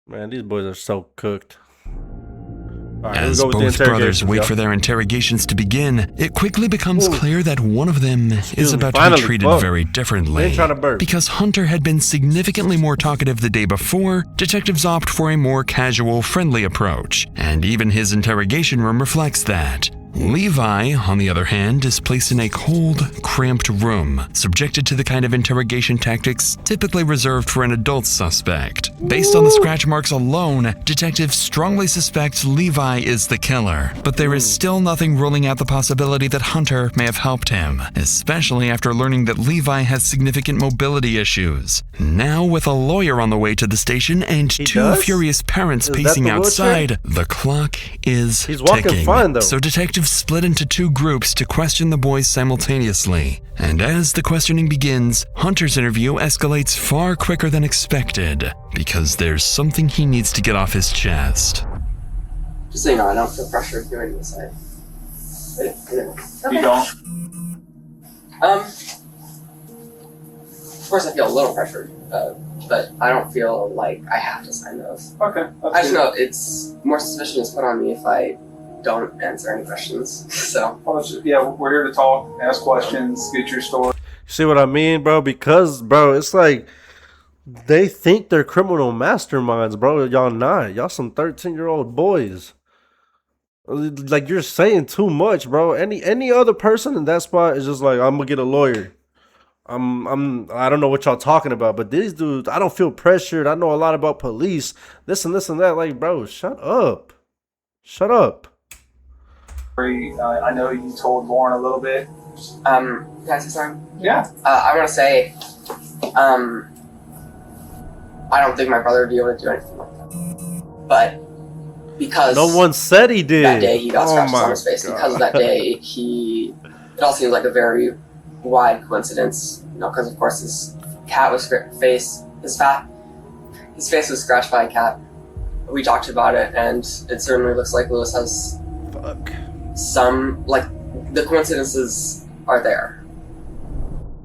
Man, these boys are so cooked. Right, as both brothers wait for their interrogations to begin, it quickly becomes clear that one of them is about to be treated very differently. Because Hunter had been significantly more talkative the day before, detectives opt for a more casual, friendly approach, and even his interrogation room reflects that. Levi, on the other hand, is placed in a cold, cramped room, subjected to the kind of interrogation tactics typically reserved for an adult suspect. Based on the scratch marks alone, detectives strongly suspect Levi is the killer, but there is still nothing ruling out the possibility that Hunter may have helped him, especially after learning that Levi has significant mobility issues. Now, with a lawyer on the way to the station and two furious parents pacing outside, the clock is ticking. Fine, though. So detectives split into two groups to question the boys simultaneously. And as the questioning begins, Hunter's interview escalates far quicker than expected, because there's something he needs to get off his chest. Just so you know, I don't feel pressured doing this. I didn't. You don't? Of course I feel a little pressured, but I don't feel like I have to sign those. Okay. I just know it's more suspicion is put on me if I don't answer any questions. So. Yeah, we're here to talk, ask questions, get your story. See what I mean, bro? Because, bro, it's like they think they're criminal masterminds, bro. Y'all not. Y'all some 13-year-old boys. Like, you're saying too much, bro. Any other person in that spot is just like, I'm gonna get a lawyer. I don't know what y'all talking about, but these dudes, I don't feel pressured. I know a lot about police, this and that. Like, bro, shut up. Shut up. I know you told Lauren a little bit. Can I say something? Yeah. I want to say, I don't think my brother would be able to do anything like that. But because no one said he did. That day he got scratches on his face. Because of that day, it all seems like a very wide coincidence. You know, because of course his cat was his face was scratched by a cat. We talked about it, and it certainly looks like Lewis has some, like, the coincidences are there.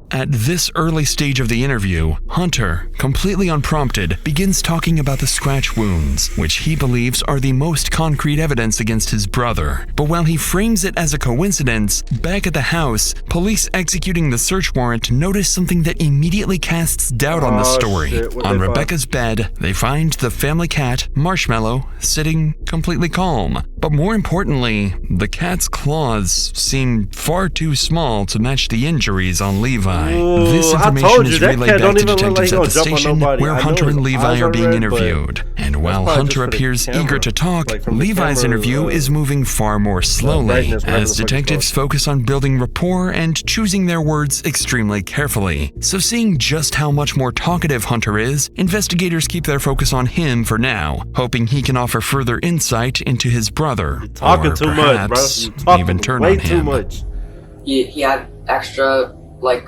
At this early stage of the interview, Hunter, completely unprompted, begins talking about the scratch wounds, which he believes are the most concrete evidence against his brother. But while he frames it as a coincidence, back at the house, police executing the search warrant notice something that immediately casts doubt on the story. On Rebecca's bed, they find the family cat, Marshmallow, sitting completely calm. But more importantly, the cat's claws seem far too small to match the injuries on Levi. This information is relayed back to detectives at the station where Hunter and Levi are being interviewed. And while Hunter appears eager to talk, Levi's interview is moving far more slowly, as detectives focus on building rapport and choosing their words extremely carefully. So seeing just how much more talkative Hunter is, investigators keep their focus on him for now, hoping he can offer further insight into his brother. You're talking too much, bro. You're talking even turn way on him. too much. He had extra, like,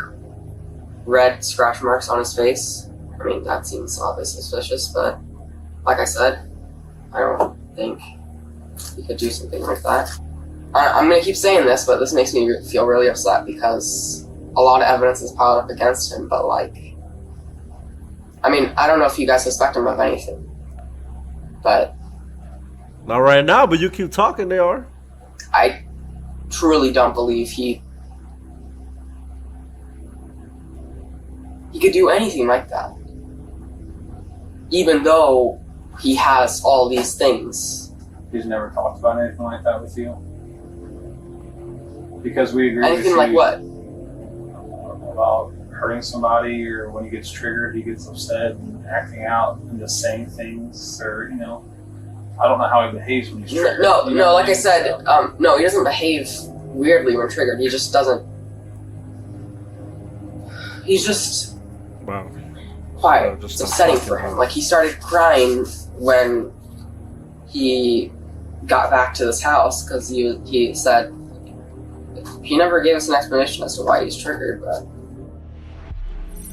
red scratch marks on his face. I mean, that seems obviously suspicious, but like I said, I don't think he could do something like that. I'm gonna keep saying this, but this makes me feel really upset because a lot of evidence is piled up against him, but, like, I mean, I don't know if you guys suspect him of anything, but... Not right now, but you keep talking, they are. I truly don't believe he could do anything like that. Even though he has all these things. He's never talked about anything like that with you? Because we agree anything with like you what? About hurting somebody, or when he gets triggered, he gets upset and acting out and just saying things, or, you know, I don't know how he behaves when he's triggered. No, like I said, no, he doesn't behave weirdly when triggered. He just doesn't. He's just quiet. It's upsetting for him. Like, he started crying when he got back to this house because he said he never gave us an explanation as to why he's triggered, but.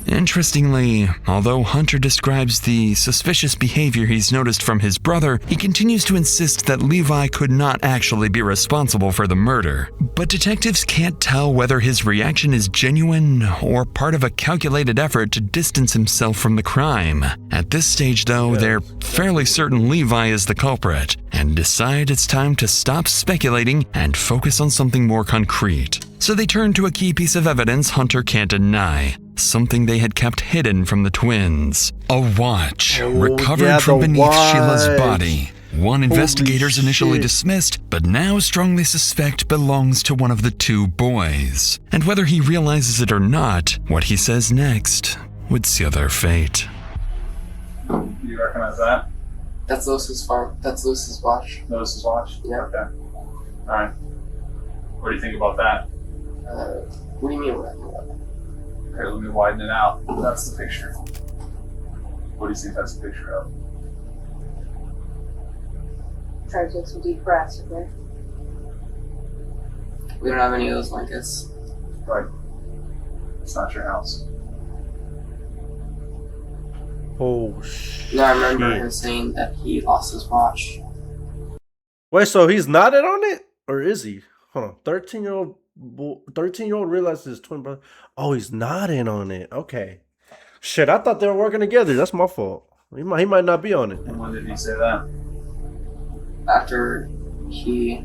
Interestingly, although Hunter describes the suspicious behavior he's noticed from his brother, he continues to insist that Levi could not actually be responsible for the murder. But detectives can't tell whether his reaction is genuine or part of a calculated effort to distance himself from the crime. At this stage, though, they're fairly certain Levi is the culprit and decide it's time to stop speculating and focus on something more concrete. So they turn to a key piece of evidence Hunter can't deny. Something they had kept hidden from the twins. A watch recovered from beneath Sheila's body. One investigators initially dismissed, but now strongly suspect belongs to one of the two boys. And whether he realizes it or not, what he says next would seal their fate. You recognize that? That's Lewis's farm. That's Lewis's watch. Lewis's watch? Yeah. Okay. Alright. What do you think about that? What do you mean what I think about that? Okay, let me widen it out. That's the picture. What do you think that's the picture of? Try to take some deep breaths, okay? We don't have any of those blankets. Right. It's not your house. Oh, shit. No, I remember him saying that he lost his watch. Wait, so he's not in on it? Or is he? Hold on. 13-year-old realizes his twin brother. Oh, he's not in on it. Okay. Shit, I thought they were working together. That's my fault. He might not be on it. And when did he say that? After he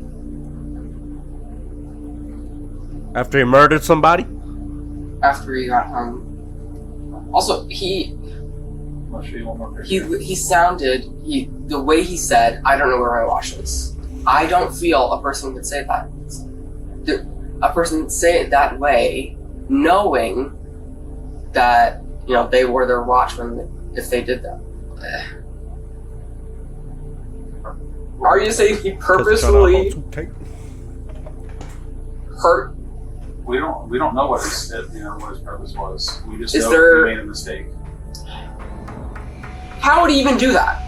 murdered somebody? After he got home. Also, he sounded, the way he said, I don't know where my watch is. I don't feel a person could say that. A person say it that way, knowing that, you know, they were their watchmen if they did that. Are you saying he purposefully hurt? We don't know what his what his purpose was. We just Is know there- he made a mistake. How would he even do that?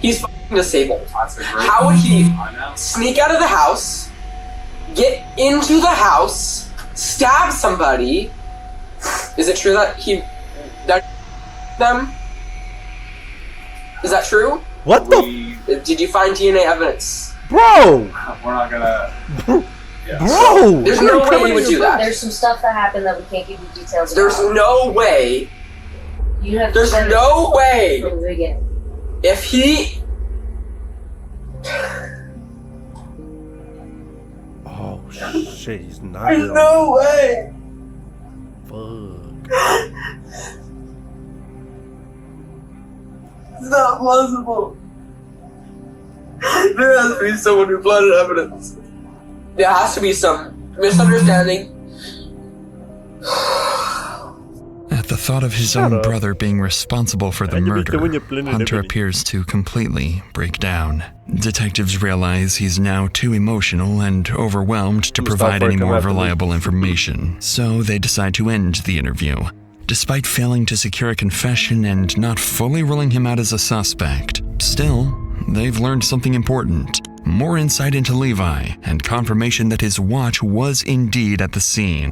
He's fucking disabled. That's a great How would he I know. sneak out of the house, get into the house, stab somebody? Is it true that them? Is that true? What the? Did you find DNA evidence? Bro! We're not gonna. Bro! There's no way he would do that. There's some stuff that happened that we can't give you details There's about. no way. You have There's said no way. from the beginning. If he. Oh shit, he's not. There's no way. Fuck. It's not possible. There has to be someone who planted evidence. There has to be some misunderstanding. At the thought of his own brother being responsible for the murder, Hunter appears to completely break down. Detectives realize he's now too emotional and overwhelmed to provide any more reliable information, so they decide to end the interview. Despite failing to secure a confession and not fully ruling him out as a suspect, still, they've learned something important. More insight into Levi, and confirmation that his watch was indeed at the scene.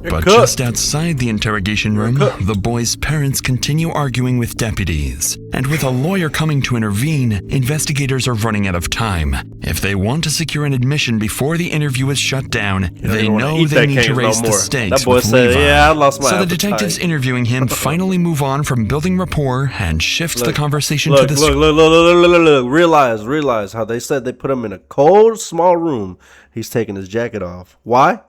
But just outside the interrogation room, the boy's parents continue arguing with deputies. And with a lawyer coming to intervene, investigators are running out of time. If they want to secure an admission before the interview is shut down, they know they need to raise the stakes with Levi. Yeah, I lost my So the appetite. detectives interviewing him finally move on from building rapport and shift the conversation Look, to the look. Realize how they said they put him in a cold, small room. He's taking his jacket off. Why?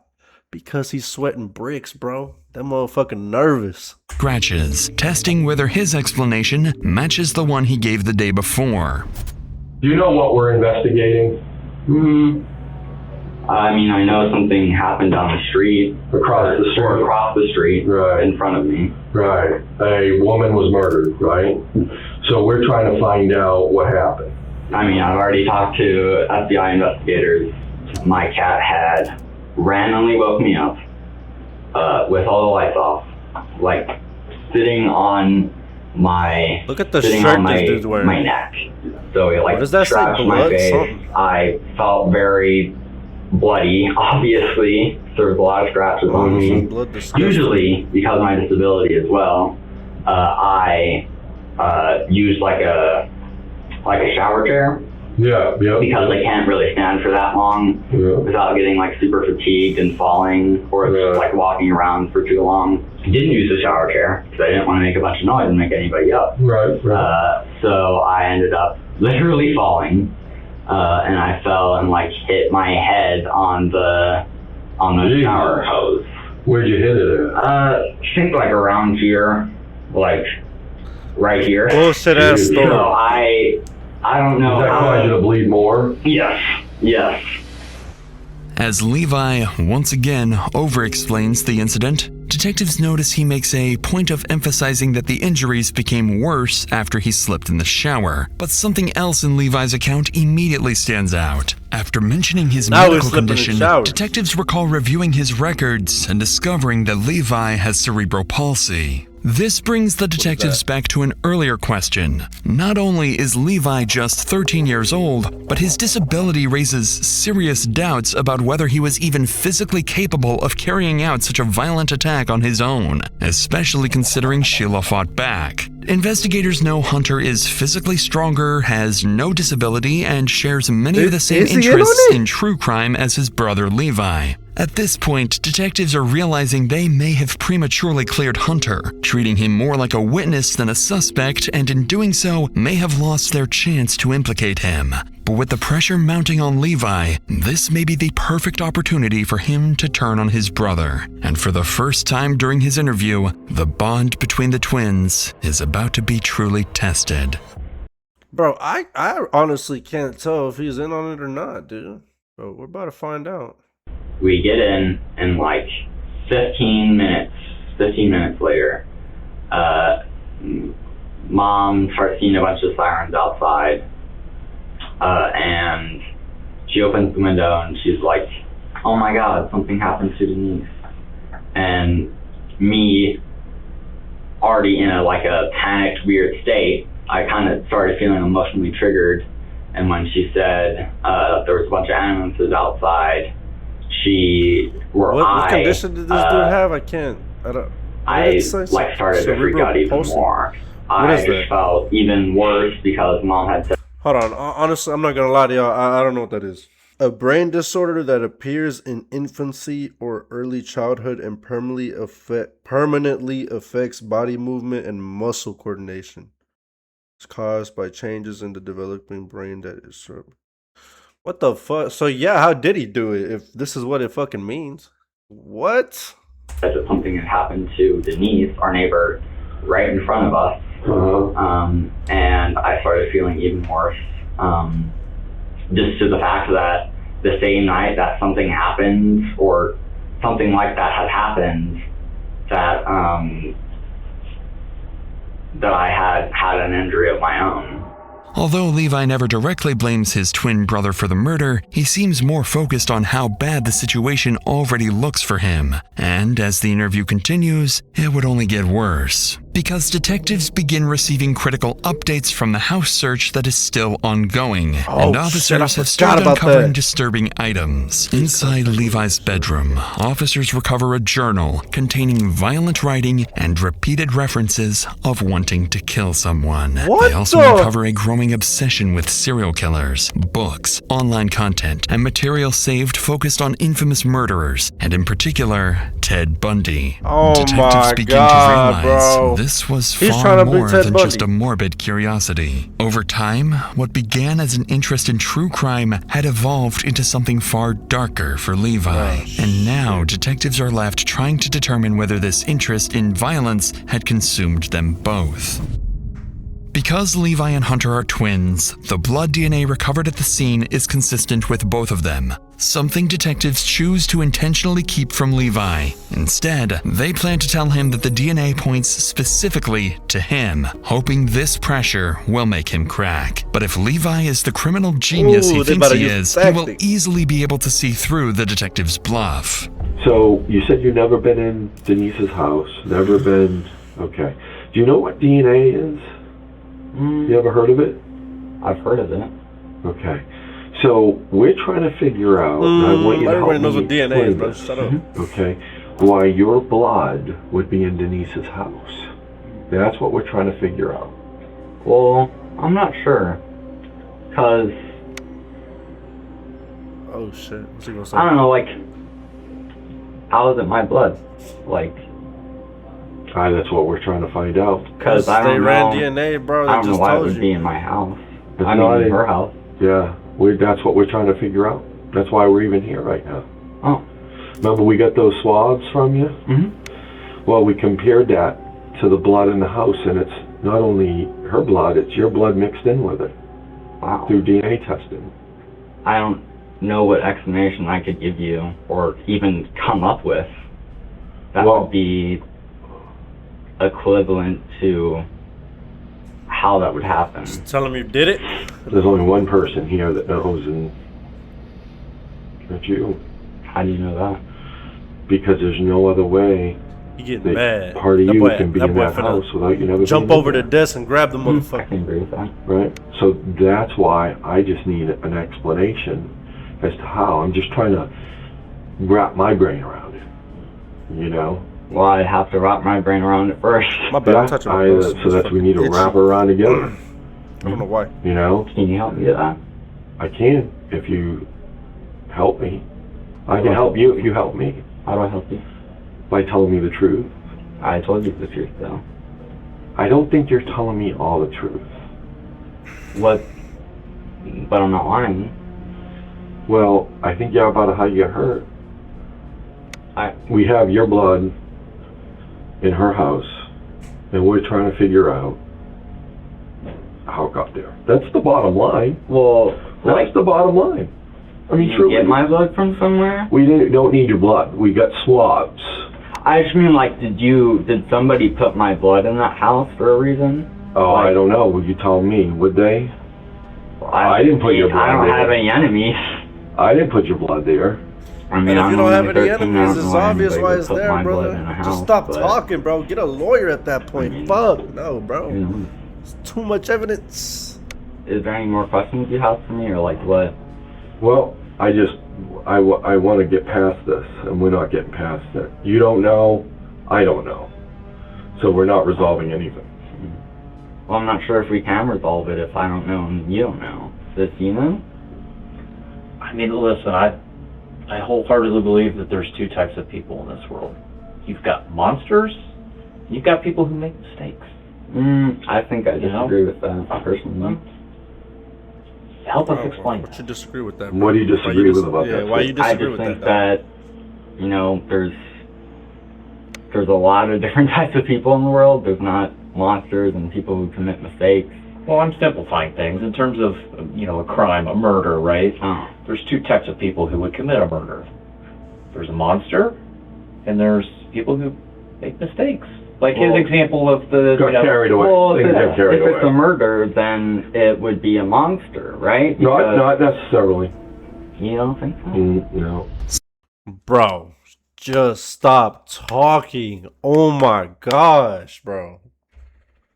Because he's sweating bricks, bro. That motherfucking nervous. scratches, testing whether his explanation matches the one he gave the day before. Do you know what we're investigating? I mean, I know something happened down the street. Across the street? Or across the street, Right. in front of me. Right. A woman was murdered, right? So we're trying to find out what happened. I mean, I've already talked to FBI investigators. My cat had randomly woke me up with all the lights off, like sitting on my Look at the sitting shirt on my, this dude's wearing. my neck. So it like What does that say, scratched my blood? face. Something? I felt very bloody, obviously. There was a lot of scratches on me. Blood disgusting. Usually, because of my disability as well, I use like a shower chair. Yeah. Because I can't really stand for that long without getting like super fatigued and falling or just like walking around for too long. I didn't use the shower chair because I didn't want to make a bunch of noise and make anybody up. Right. So I ended up literally falling, and I fell and like hit my head on the shower hose. Where'd you hit it at? I think like around here, like right here. Bullshit ass story. So I don't know. Did that cause you to bleed more? Yes. As Levi once again over-explains the incident, detectives notice he makes a point of emphasizing that the injuries became worse after he slipped in the shower. But something else in Levi's account immediately stands out. After mentioning his Now medical he's slipping in the condition, shower. detectives recall reviewing his records and discovering that Levi has cerebral palsy. This brings the detectives back to an earlier question. Not only is Levi just 13 years old, but his disability raises serious doubts about whether he was even physically capable of carrying out such a violent attack on his own, especially considering Sheila fought back. Investigators know Hunter is physically stronger, has no disability, and shares many of the same Is he in on interests it? in true crime as his brother Levi. At this point, detectives are realizing they may have prematurely cleared Hunter, treating him more like a witness than a suspect, and in doing so, may have lost their chance to implicate him. But with the pressure mounting on Levi, this may be the perfect opportunity for him to turn on his brother. And for the first time during his interview, the bond between the twins is about to be truly tested. Bro, I honestly can't tell if he's in on it or not, dude. But we're about to find out. We get in like 15 minutes 15 minutes later, Mom starts seeing a bunch of sirens outside, and she opens the window and she's like, "Oh my God, something happened to Denise." And me, already in a panicked, weird state, I kind of started feeling emotionally triggered. And when she said there was a bunch of ambulances outside, what condition did this dude have? I don't. I started to freak out even more. I felt even worse because Mom had said. Hold on. Honestly, I'm not gonna lie to y'all. I don't know what that is. A brain disorder that appears in infancy or early childhood and permanently affects body movement and muscle coordination. It's caused by changes in the developing brain that is. What the fuck? So yeah, how did he do it? If this is what it fucking means, what? That something had happened to Denise, our neighbor, right in front of us, and I started feeling even worse. Just to the fact that the same night that something happened or something like that had happened, that I had an injury of my own. Although Levi never directly blames his twin brother for the murder, he seems more focused on how bad the situation already looks for him. And as the interview continues, it would only get worse, because detectives begin receiving critical updates from the house search that is still ongoing, and officers have started uncovering disturbing items. Inside Levi's bedroom, officers recover a journal containing violent writing and repeated references of wanting to kill someone. They also uncover a growing obsession with serial killers, books, online content, and material saved focused on infamous murderers, and in particular, Ted Bundy. Detectives begin to realize this was far more than just a morbid curiosity. Over time, what began as an interest in true crime had evolved into something far darker for Levi. And now, detectives are left trying to determine whether this interest in violence had consumed them both. Because Levi and Hunter are twins, the blood DNA recovered at the scene is consistent with both of them, something detectives choose to intentionally keep from Levi. Instead, they plan to tell him that the DNA points specifically to him, hoping this pressure will make him crack. But if Levi is the criminal genius he thinks he is, he will easily be able to see through the detective's bluff. So, you said you've never been in Denise's house, never been... Okay. Do you know what DNA is? You ever heard of it? I've heard of it. Okay. So we're trying to figure out, and I want you to help me everybody knows what DNA is, bro. Shut up. Okay. Why your blood would be in Denise's house. That's what we're trying to figure out. Well, I'm not sure. Cause... Oh shit. What's he gonna say? I don't know, how is it my blood? That's what we're trying to find out. Because they ran DNA, bro. I don't know why it would be in my house. I mean, in her house. Yeah, that's what we're trying to figure out. That's why we're even here right now. Oh. Remember we got those swabs from you? Mm-hmm. Well, we compared that to the blood in the house, and it's not only her blood, it's your blood mixed in with it. Wow. Through DNA testing. I don't know what explanation I could give you or even come up with that would be equivalent to how that would happen. Just tell him you did it. There's only one person here that knows, and that's you. How do you know that? Because there's no other way You getting mad. part of you can be in that house without you never jump being over the desk and grab the motherfucker. I can agree with that. Right? So that's why I just need an explanation as to how. I'm just trying to wrap my brain around it. You know? Well, I have to wrap my brain around it first. My bad, I'm touching my nose. So that's we need to wrap around together. I don't know why. You know? Can you help me with that? I can, if you help me. I can help you if you help me. How do I help you? By telling me the truth. I told you the truth, though. I don't think you're telling me all the truth. What? But I'm not lying. Well, I think you're about how you get hurt. We have your blood in her house, and we're trying to figure out how it got there. That's the bottom line. Well, that's the bottom line. I mean, you get my blood from somewhere? We don't need your blood. We got swabs. I just mean, like, did somebody put my blood in that house for a reason? Oh, like, I don't know. Would you tell me? Would they? I didn't put your blood there. I don't have any enemies. I didn't put your blood there. I mean, and if you don't have any 13, enemies, it's obvious why it's put there, my brother. blood in a Just house, stop but- talking, bro. Get a lawyer at that point. I mean, Fuck, no, bro. You know. It's too much evidence. Is there any more questions you have for me, or like what? Well, I want to get past this, and we're not getting past it. You don't know, I don't know. So we're not resolving anything. Well, I'm not sure if we can resolve it if I don't know and you don't know. Does you know? I mean, listen, I wholeheartedly believe that there's two types of people in this world. You've got monsters, you've got people who make mistakes. I think I disagree with that personally. Help us explain. What you disagree with that? What do you disagree with about that? Why you disagree I with just think that? that, you know, there's a lot of different types of people in the world. There's not monsters and people who commit mistakes. Well, I'm simplifying things in terms of, you know, a crime, a murder, right? Oh. There's two types of people who would commit a murder. There's a monster, and there's people who make mistakes. Like his example of the... Got carried away. Well, Things got carried if it's away. a murder, then it would be a monster, right? Not necessarily. You don't think so? No. Bro, just stop talking. Oh my gosh, bro.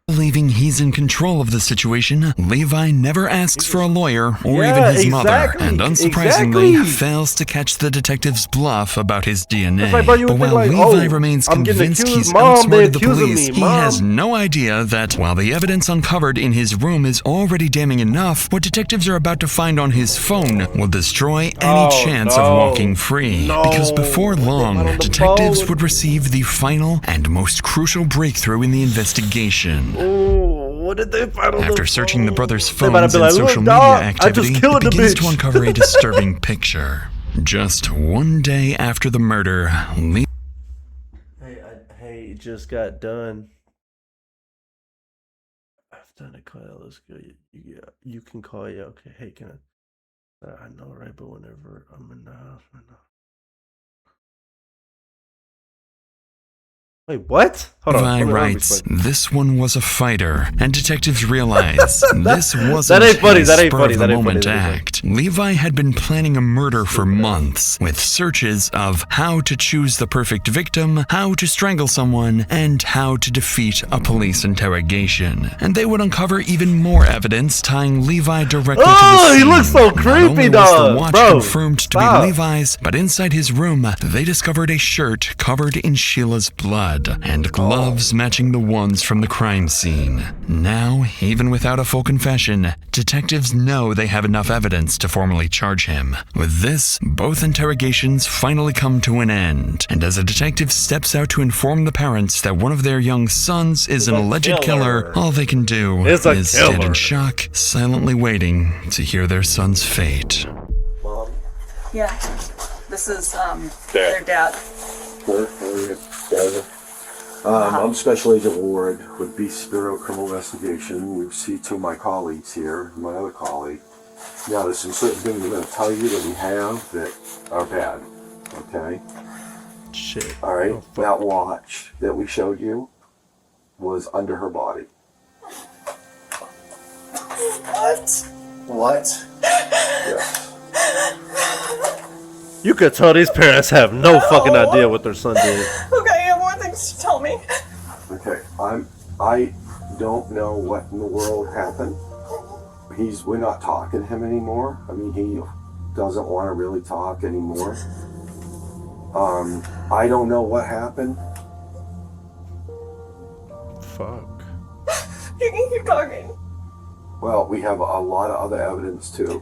Believing he's in control of the situation, Levi never asks for a lawyer or even his mother, and unsurprisingly fails to catch the detective's bluff about his DNA. Like, bro, you but would while think like, Levi oh, remains I'm getting convinced accused. he's Mom, outsmarted the they're accusing police, me. he Mom. has no idea that while the evidence uncovered in his room is already damning enough, what detectives are about to find on his phone will destroy any chance of walking free. Because before long, detectives would receive the final and most crucial breakthrough in the investigation. What did they find on After searching the brothers' They might have phones been and like, social "Look, media dog, I just activity, it killed the begins to bitch." uncover a disturbing picture. Just one day after the murder, Hey, it just got done. I've done a call. Let's go. You can call. Yeah, okay. Hey, can I know, right? But whenever I'm in the house right now. Wait, what? Hold on. Levi Let me writes, explain. "This one was a fighter," and detectives realize this wasn't That ain't funny, his that ain't spur funny, of the that ain't moment funny, that ain't act. Levi had been planning a murder for months, with searches of how to choose the perfect victim, how to strangle someone, and how to defeat a police interrogation. And they would uncover even more evidence tying Levi directly to the scene. He looks so Not creepy, only was dog. the watch Bro, confirmed to stop. be Levi's, but inside his room, they discovered a shirt covered in Sheila's blood and gloves matching the ones from the crime scene. Now, even without a full confession, detectives know they have enough evidence to formally charge him. With this, both interrogations finally come to an end, and as a detective steps out to inform the parents that one of their young sons is an alleged killer, all they can do It's a is stand killer. in shock, silently waiting to hear their son's fate. Yeah. This is their dad. I'm Special Agent Ward with Beast Bureau Criminal Investigation. You see two of my colleagues here, my other colleague. Now, there's some certain things I'm going to tell you that we have that are bad. Okay? Shit. All right. That watch that we showed you was under her body. What? Yes. You could tell these parents have no fucking idea what their son did. Okay, I have more things to tell me. Okay. I don't know what in the world happened. We're not talking to him anymore. I mean, he doesn't want to really talk anymore. I don't know what happened. Fuck. You can keep talking. Well, we have a lot of other evidence too.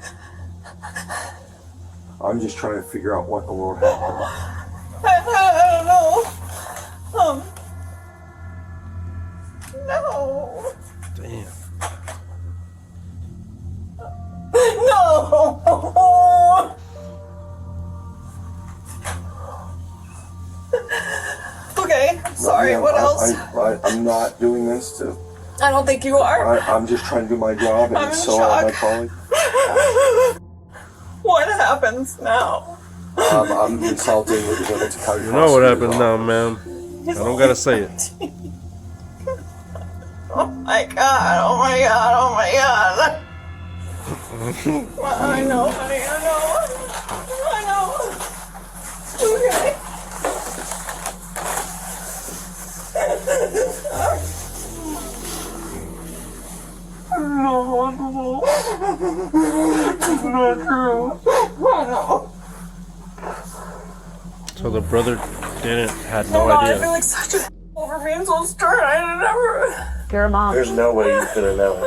I'm just trying to figure out what in the world happened. I don't know. No. Damn. No. Okay, sorry, No, what else? I'm not doing this to... I don't think you are. I'm just trying to do my job, I'm and in so are my shock. colleagues. What happens now? I'm consulting with the You know what happened now, man. I don't gotta say it. Oh my god, oh my god, oh my god. I know, honey, I know. Okay. No, it's not true. I know. So the brother had no I idea. feel like such a over being so stern. I never. You're a mom. There's no way you could have known.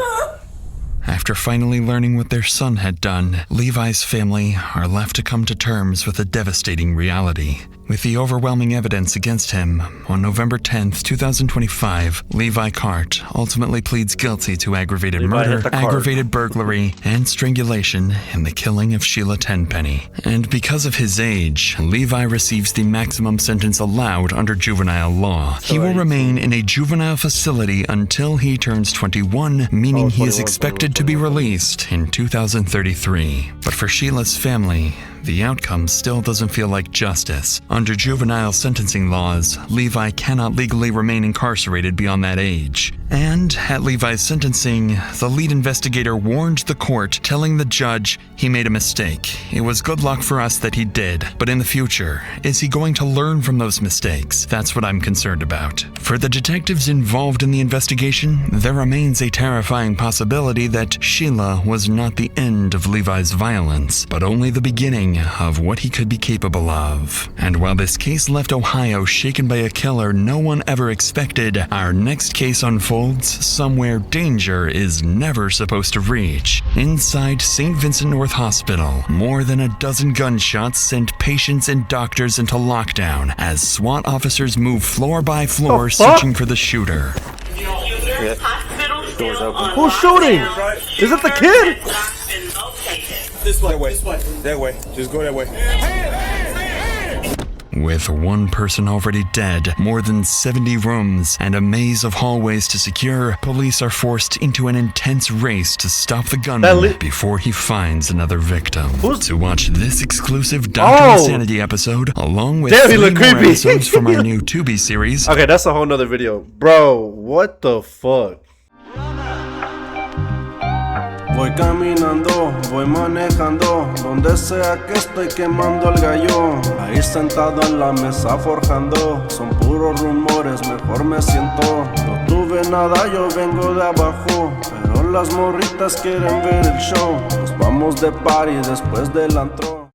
After finally learning what their son had done, Levi's family are left to come to terms with a devastating reality. With the overwhelming evidence against him, on November 10th, 2025, Levi Cart ultimately pleads guilty to aggravated murder, aggravated burglary, and strangulation in the killing of Sheila Tenpenny. And because of his age, Levi receives the maximum sentence allowed under juvenile law. He will remain in a juvenile facility until he turns 21, meaning he is expected to be released in 2033. But for Sheila's family, the outcome still doesn't feel like justice. Under juvenile sentencing laws, Levi cannot legally remain incarcerated beyond that age. And at Levi's sentencing, the lead investigator warned the court, telling the judge he made a mistake. It was good luck for us that he did, but in the future, is he going to learn from those mistakes? That's what I'm concerned about. For the detectives involved in the investigation, there remains a terrifying possibility that Sheila was not the end of Levi's violence, but only the beginning of what he could be capable of. And while this case left Ohio shaken by a killer no one ever expected, our next case unfolds somewhere danger is never supposed to reach. Inside St. Vincent North Hospital, more than a dozen gunshots sent patients and doctors into lockdown as SWAT officers move floor by floor searching for the shooter. Doors open. Who's shooting? Is it the kid? This way. That way. Just go that way. With one person already dead, more than 70 rooms, and a maze of hallways to secure, police are forced into an intense race to stop the gunman before he finds another victim. To watch this exclusive Dr. Insanity episode, along with 3 more episodes from our new Tubi series. Okay, that's a whole nother video. Bro, what the fuck? Voy caminando, voy manejando, donde sea que estoy quemando el gallo. Ahí sentado en la mesa forjando, son puros rumores, mejor me siento. No tuve nada, yo vengo de abajo, pero las morritas quieren ver el show. Nos vamos de party después del antro.